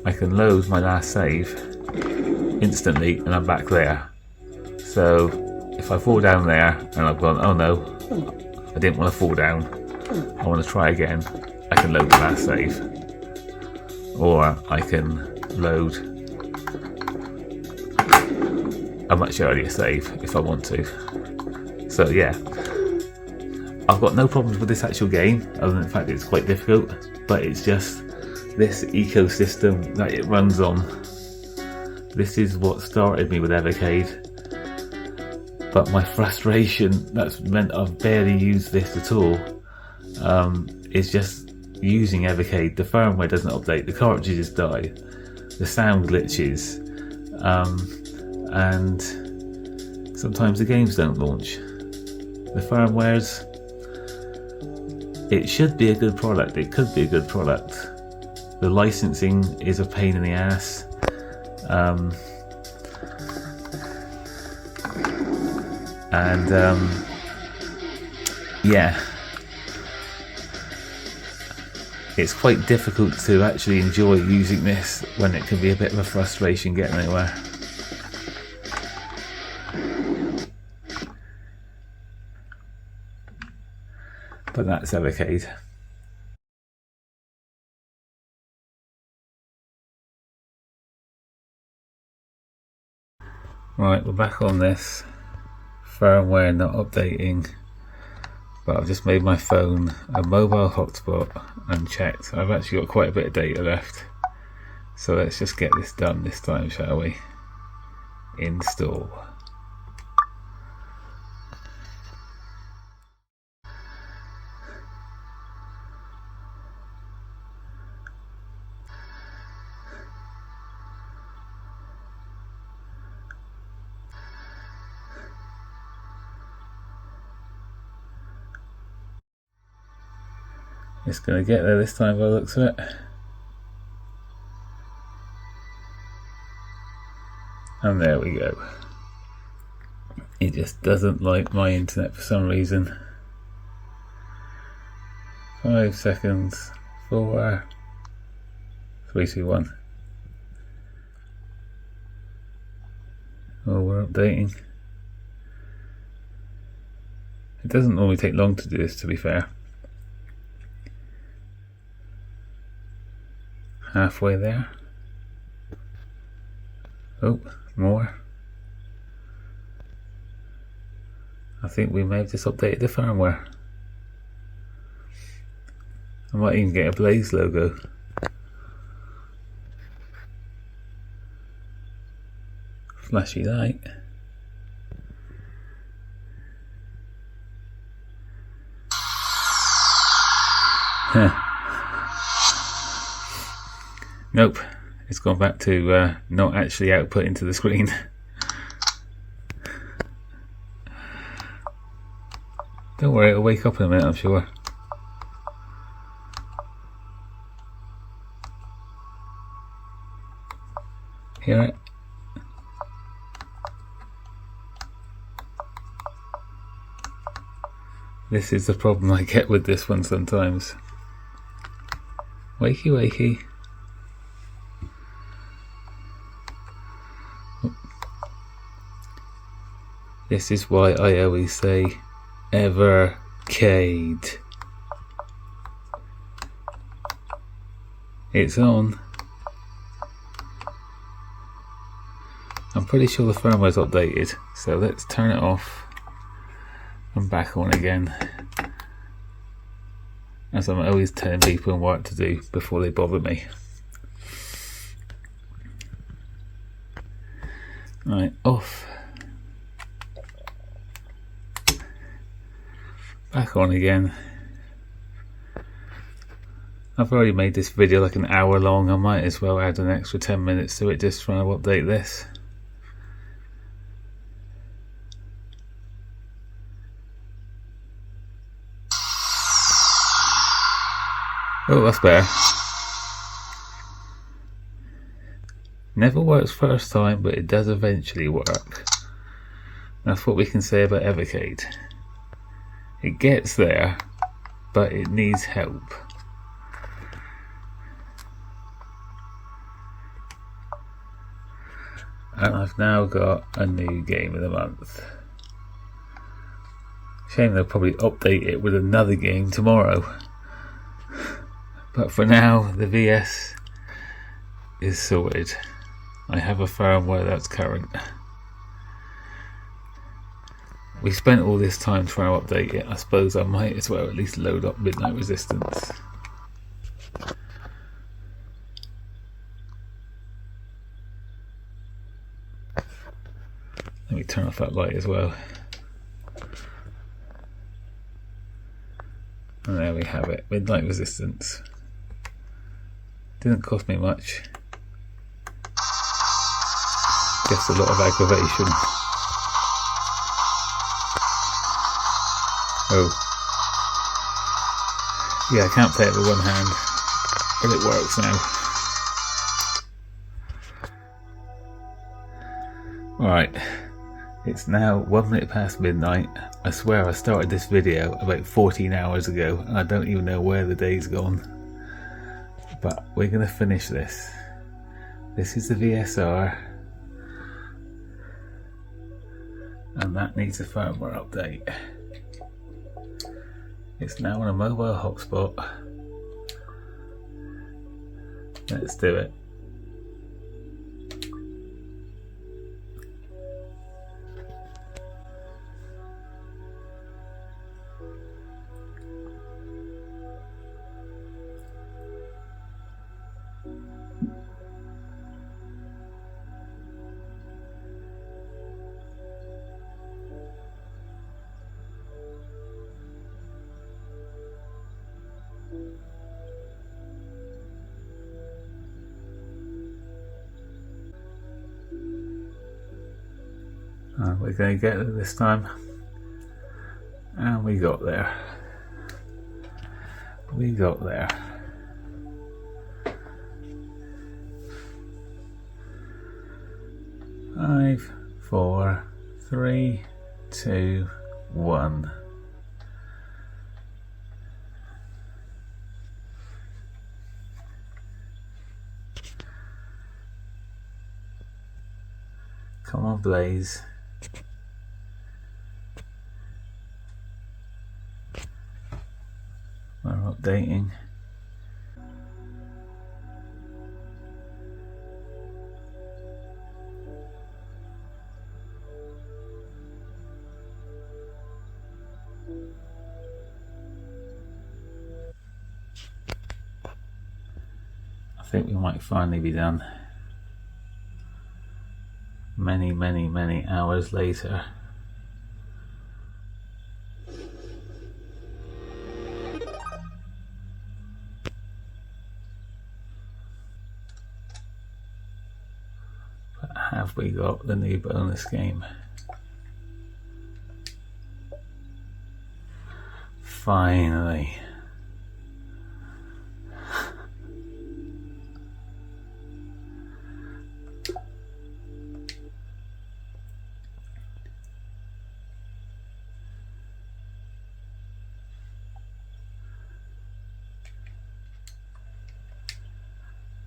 I can load my last save instantly and I'm back there. So if I fall down there and I've gone, oh no, I didn't want to fall down, I want to try again, I can load the last save. Or I can load a much earlier save if I want to. So yeah, I've got no problems with this actual game, other than the fact that it's quite difficult, but it's just this ecosystem that it runs on. This is what started me with Evercade, but my frustration that's meant I've barely used this at all is just using Evercade. The firmware doesn't update, the cartridges die, the sound glitches, and sometimes the games don't launch. The firmware's, it should be a good product, it could be a good product. The licensing is a pain in the ass. Yeah, it's quite difficult to actually enjoy using this when it can be a bit of a frustration getting anywhere. But that's Evercade. Right, we're back on this. Firmware not updating, but I've just made my phone a mobile hotspot and checked. I've actually got quite a bit of data left. So let's just get this done this time, shall we? Install. It's going to get there this time by the looks of it. And there we go. It just doesn't like my internet for some reason. 5 seconds. 4, 3, 2, 1. Oh, we're updating. It doesn't normally take long to do this, to be fair. Halfway there. Oh, more. I think we may have just updated the firmware. I might even get a Blaze logo. Flashy light. Nope, it's gone back to not actually outputting to the screen. Don't worry, it'll wake up in a minute, I'm sure. Hear it? This is the problem I get with this one sometimes. Wakey wakey. This is why I always say Evercade. It's on. I'm pretty sure the firmware's updated, so let's turn it off and back on again. As I'm always telling people what to do before they bother me. Right, off. Back on again. I've already made this video like an hour long. I might as well add an extra 10 minutes to it just trying to update this. Oh, that's better. Never works first time, but it does eventually work. That's what we can say about Evercade. It gets there, but it needs help. And I've now got a new game of the month. Shame they'll probably update it with another game tomorrow. But for now, the VS is sorted. I have a firmware that's current. We spent all this time trying to update it. I suppose I might as well at least load up Midnight Resistance. Let me turn off that light as well. And there we have it, Midnight Resistance. Didn't cost me much. Just a lot of aggravation. Oh. Yeah, I can't play it with one hand, but it works now. Alright, it's now 1 minute past midnight. I swear I started this video about 14 hours ago and I don't even know where the day's gone. But we're going to finish this. This is the VSR. And that needs a firmware update. It's now on a mobile hotspot. Let's do it. We're going to get it this time. And we got there. We got there. 5, 4, 3, 2, 1. Come on, Blaze. We're updating. I think we might finally be done. Many, many, many hours later. But have we got the new bonus game? Finally.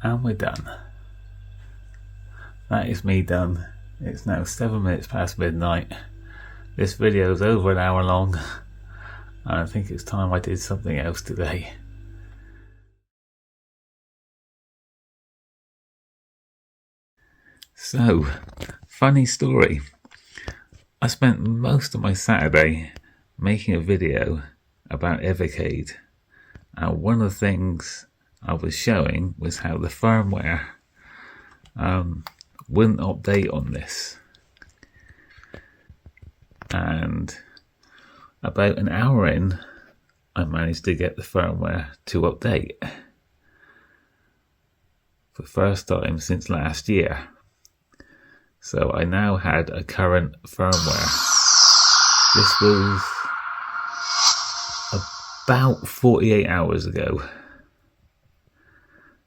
And we're done. That is me done. It's now 7 minutes past midnight. This video is over an hour long. And I think it's time I did something else today. So, funny story. I spent most of my Saturday making a video about Evercade. And one of the things I was showing was how the firmware wouldn't update on this. And about an hour in, I managed to get the firmware to update. For the first time since last year. So I now had a current firmware. This was about 48 hours ago.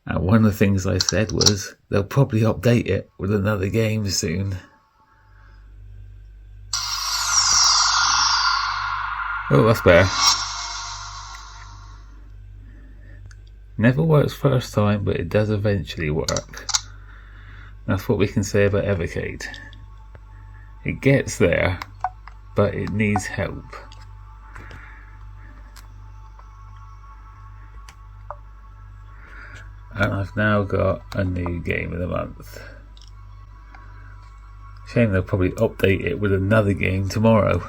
And one of the things I said was, they'll probably update it with another game soon. Oh, that's better. Never works first time, but it does eventually work. That's what we can say about Evercade. It gets there, but it needs help. And I've now got a new game of the month. Shame they'll probably update it with another game tomorrow.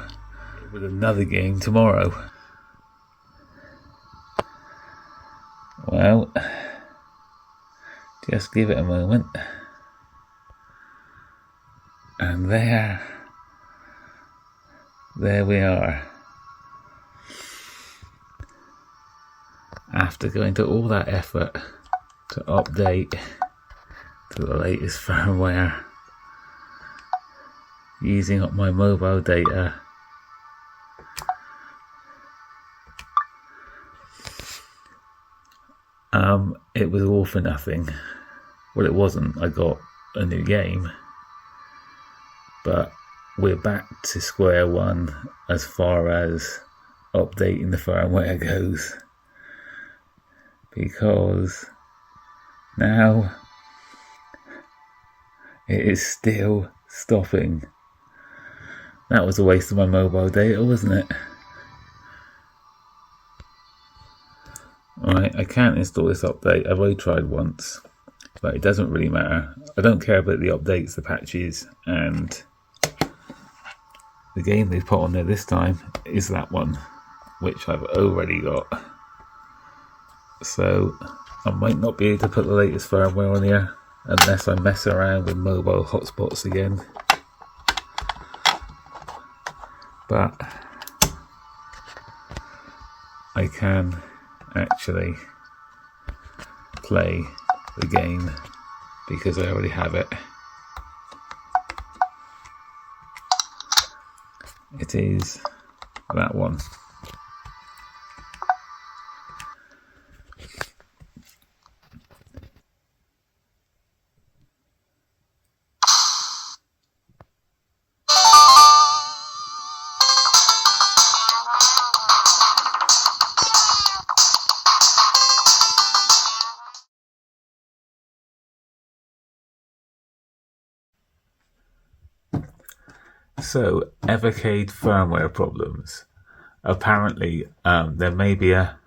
Well, just give it a moment. And there we are. After going to all that effort to update to the latest firmware, using up my mobile data, it was all for nothing. Well, it wasn't. I got a new game, but we're back to square one as far as updating the firmware goes, because now it is still stopping. That was a waste of my mobile data, wasn't it? Right, I can't install this update. I've already tried once, but it doesn't really matter. I don't care about the updates, the patches, and the game they put on there this time is that one, which I've already got. So I might not be able to put the latest firmware on here unless I mess around with mobile hotspots again. But I can actually play the game because I already have it. It is that one. So, Evercade firmware problems. Apparently, there may be a...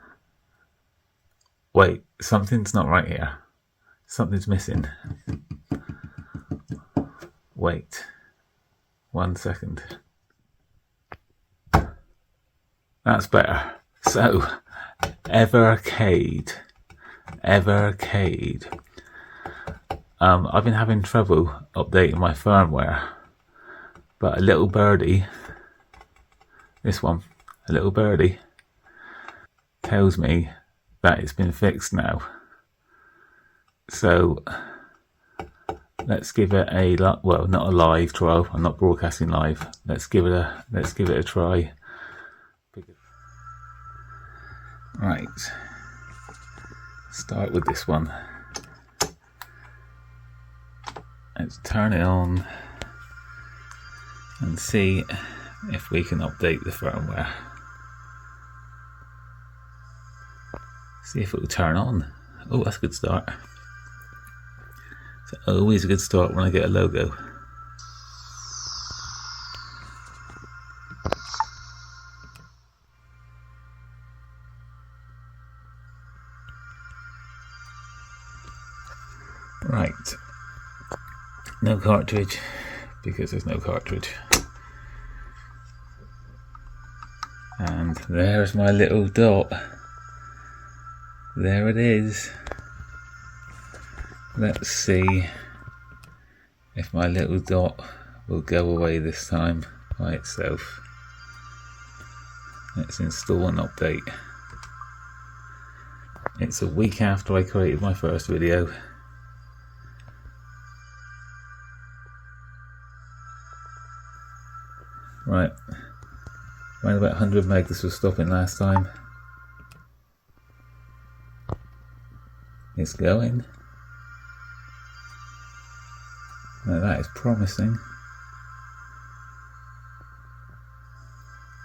Wait, something's not right here. Something's missing. Wait. 1 second. That's better. So, Evercade. I've been having trouble updating my firmware, but a little birdie, this one, a little birdie, tells me that it's been fixed now. So let's give it a, well, not a live trial. I'm not broadcasting live. Let's give it a try. Right. Start with this one. Let's turn it on and see if we can update the firmware. See if it will turn on. Oh, that's a good start. It's always a good start when I get a logo. Right. No cartridge, because there's no cartridge. And there's my little dot. There it is. Let's see if my little dot will go away this time by itself. Let's install and update. It's a week after I created my first video. Right, around about 100 meg this was stopping last time. It's going. Now that is promising.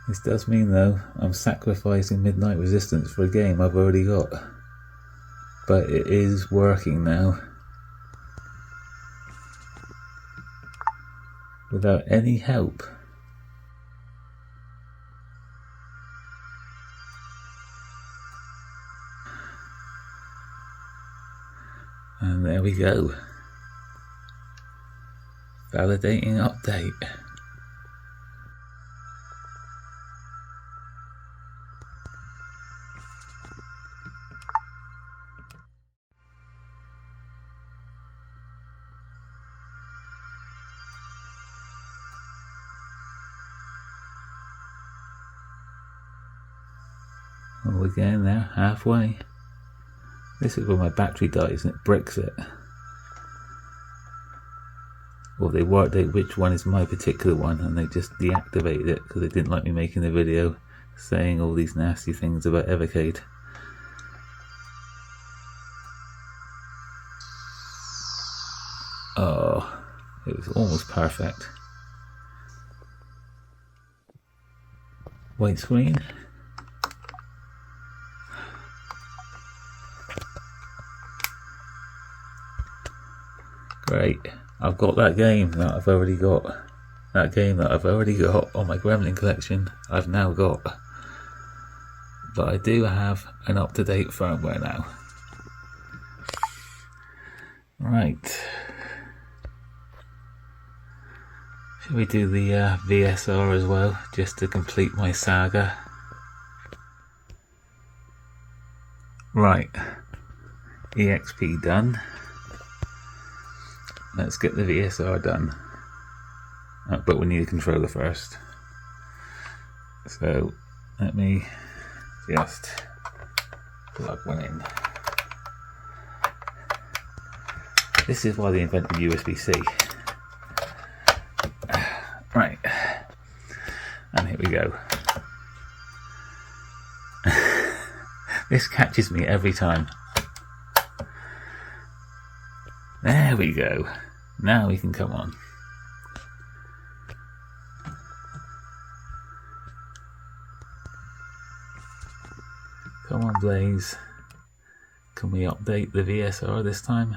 This does mean though I'm sacrificing midnight resistance for a game I've already got. But it is working now. Without any help. And there we go. Validating update. Well, we're getting there, halfway. This is where my battery dies and it bricks it. Or they worked out which one is my particular one and they just deactivated it because they didn't like me making a video saying all these nasty things about Evercade. Oh, it was almost perfect. White screen. Great, I've got that game that I've already got. That game that I've already got on my Gremlin collection, I've now got. But I do have an up-to-date firmware now. Right. Shall we do the VSR as well, just to complete my saga? Right. EXP done. Let's get the VSR done. But we need a controller first. So let me just plug one in. This is why they invented USB-C. Right. And here we go. This catches me every time. There we go. Now we can come on. Come on, Blaze. Can we update the VSR this time?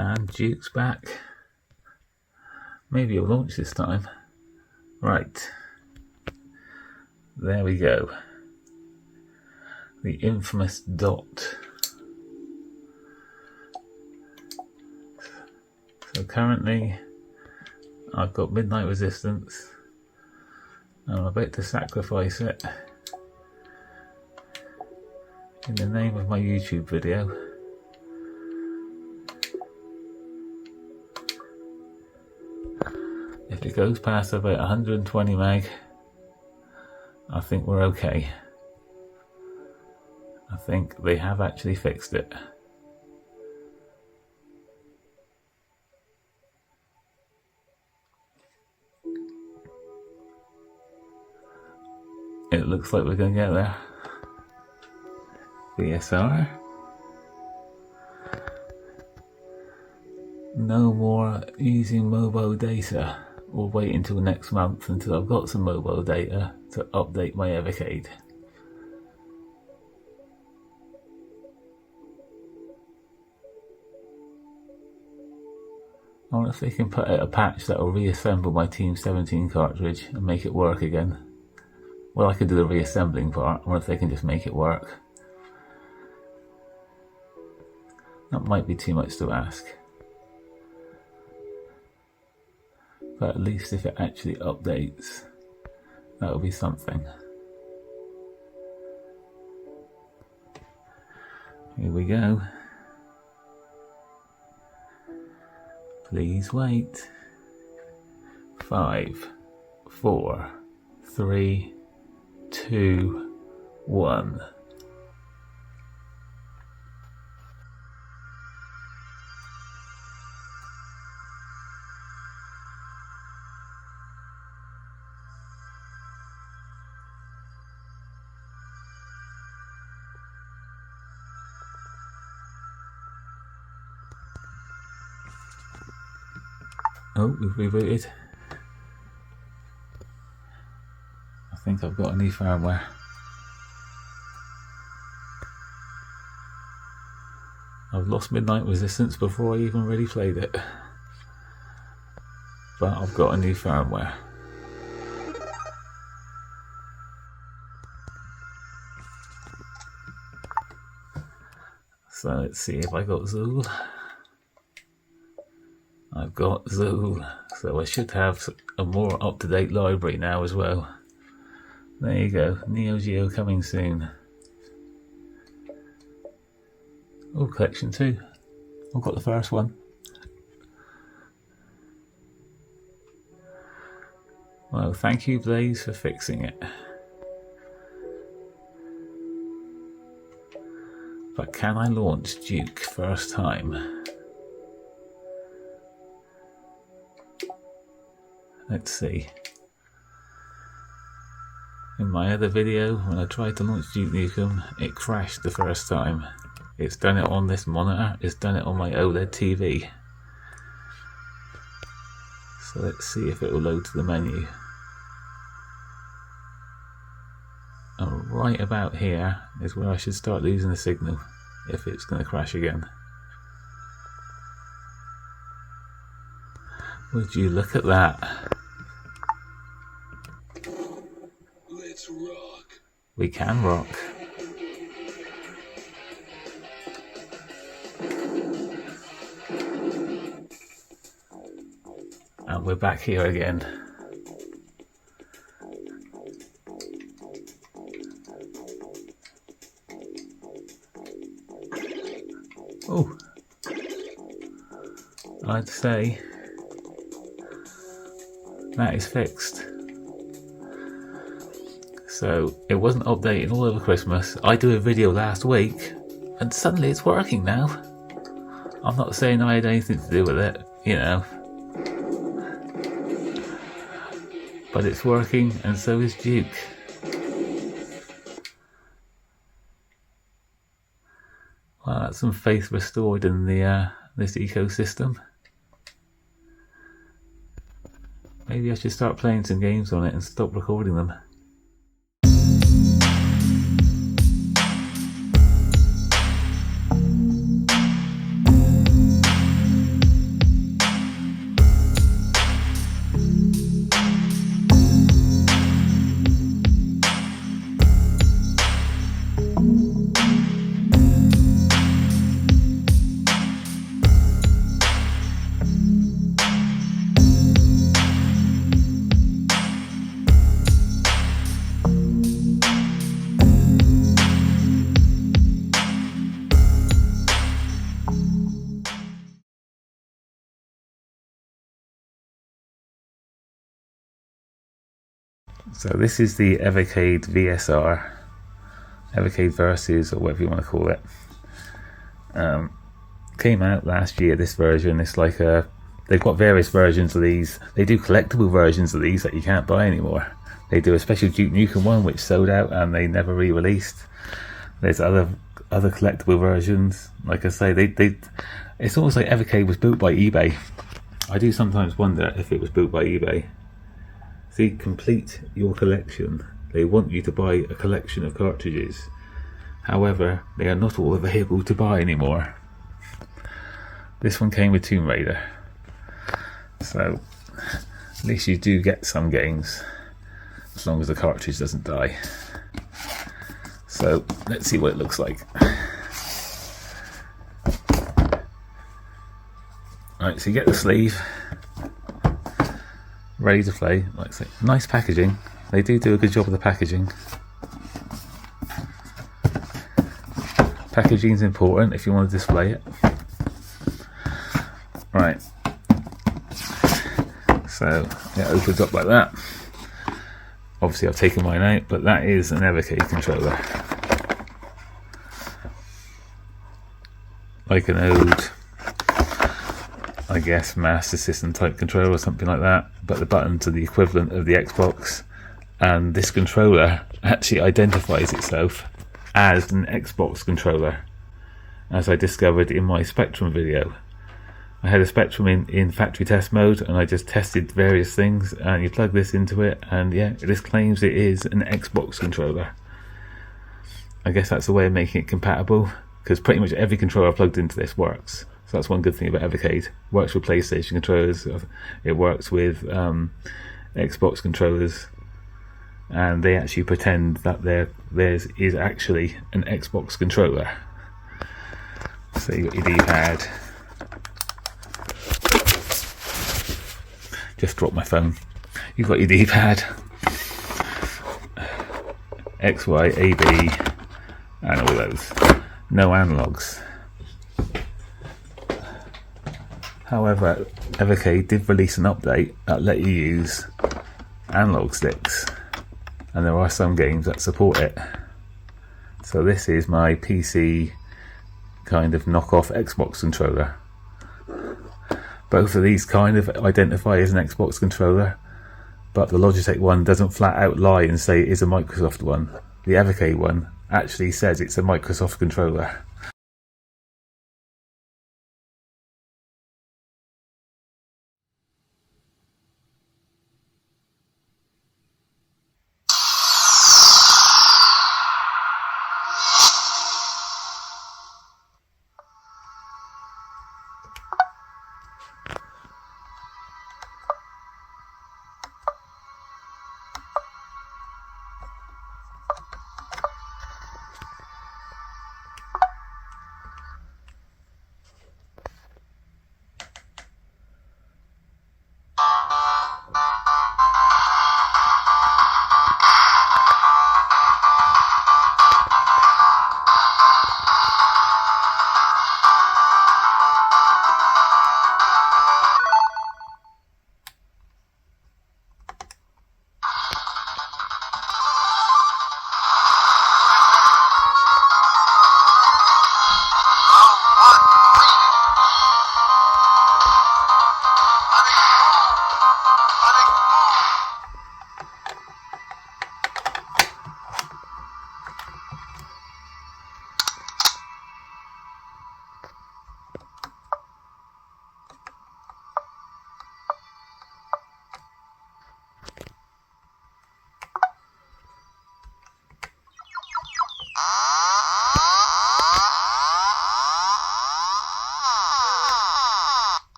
And Duke's back. Maybe it'll launch this time. Right. There we go. The infamous dot. So currently I've got Midnight Resistance. I'm about to sacrifice it in the name of my YouTube video. If it goes past about 120 meg, I think we're okay. I think they have actually fixed it. It looks like we're going to get there. VSR. No more using mobile data. We'll wait until next month until I've got some mobile data to update my Evercade. I wonder if they can put out a patch that will reassemble my Team 17 cartridge and make it work again. Well, I could do the reassembling part. I wonder if they can just make it work. That might be too much to ask. But at least if it actually updates, that will be something. Here we go. Please wait. 5, 4, 3, 2, 1. Oh, we've rebooted. I think I've got a new firmware. I've lost Midnight Resistance before I even really played it. But I've got a new firmware. So let's see if I got Zool. I've got Zool, so I should have a more up-to-date library now as well. There you go, Neo Geo coming soon. Oh, Collection 2. I've got the first one. Well, thank you, Blaze, for fixing it. But can I launch Duke first time? Let's see. In my other video, when I tried to launch Duke Nukem, it crashed the first time. It's done it on this monitor, it's done it on my OLED TV. So let's see if it will load to the menu. And right about here is where I should start losing the signal, if it's going to crash again. Would you look at that?
Let's rock.
We can rock. And we're back here again. Oh, I'd say that is fixed. So it wasn't updating all over Christmas. I did a video last week and suddenly it's working now. I'm not saying I had anything to do with it, you know. But it's working and so is Duke. Well, that's some faith restored in the this ecosystem. Maybe I should start playing some games on it and stop recording them. So this is the Evercade VSR, Evercade Versus, or whatever you want to call it. Came out last year, this version. It's like they've got various versions of these. They do collectible versions of these that you can't buy anymore. They do a special Duke Nukem one which sold out and they never re-released. There's other collectible versions. Like I say, it's almost like Evercade was built by eBay. I do sometimes wonder if it was built by eBay. See, complete your collection. They want you to buy a collection of cartridges. However, they are not all available to buy anymore. This one came with Tomb Raider. So, at least you do get some games, as long as the cartridge doesn't die. So, let's see what it looks like. Right, so you get the sleeve, ready to play. Like I say, nice packaging. They do a good job of the packaging. Packaging is important if you want to display it. Right. So it opens up like that. Obviously I've taken mine out, but that is an Evercade controller. Like an old, I guess, Master System type controller or something like that, but the buttons are the equivalent of the Xbox, and this controller actually identifies itself as an Xbox controller, as I discovered in my Spectrum video. I had a Spectrum in factory test mode and I just tested various things, and you plug this into it and yeah, this claims it is an Xbox controller. I guess that's the way of making it compatible, because pretty much every controller plugged into this works. So that's one good thing about Evercade. It works with PlayStation controllers, it works with Xbox controllers, and they actually pretend that theirs is actually an Xbox controller. So you got your D-pad. Just dropped my phone. You've got your D-pad, X, Y, A, B, and all those. No analogs. However, Evercade did release an update that let you use analog sticks, and there are some games that support it. So this is my PC kind of knockoff Xbox controller. Both of these kind of identify as an Xbox controller, but the Logitech one doesn't flat out lie and say it is a Microsoft one. The Evercade one actually says it's a Microsoft controller.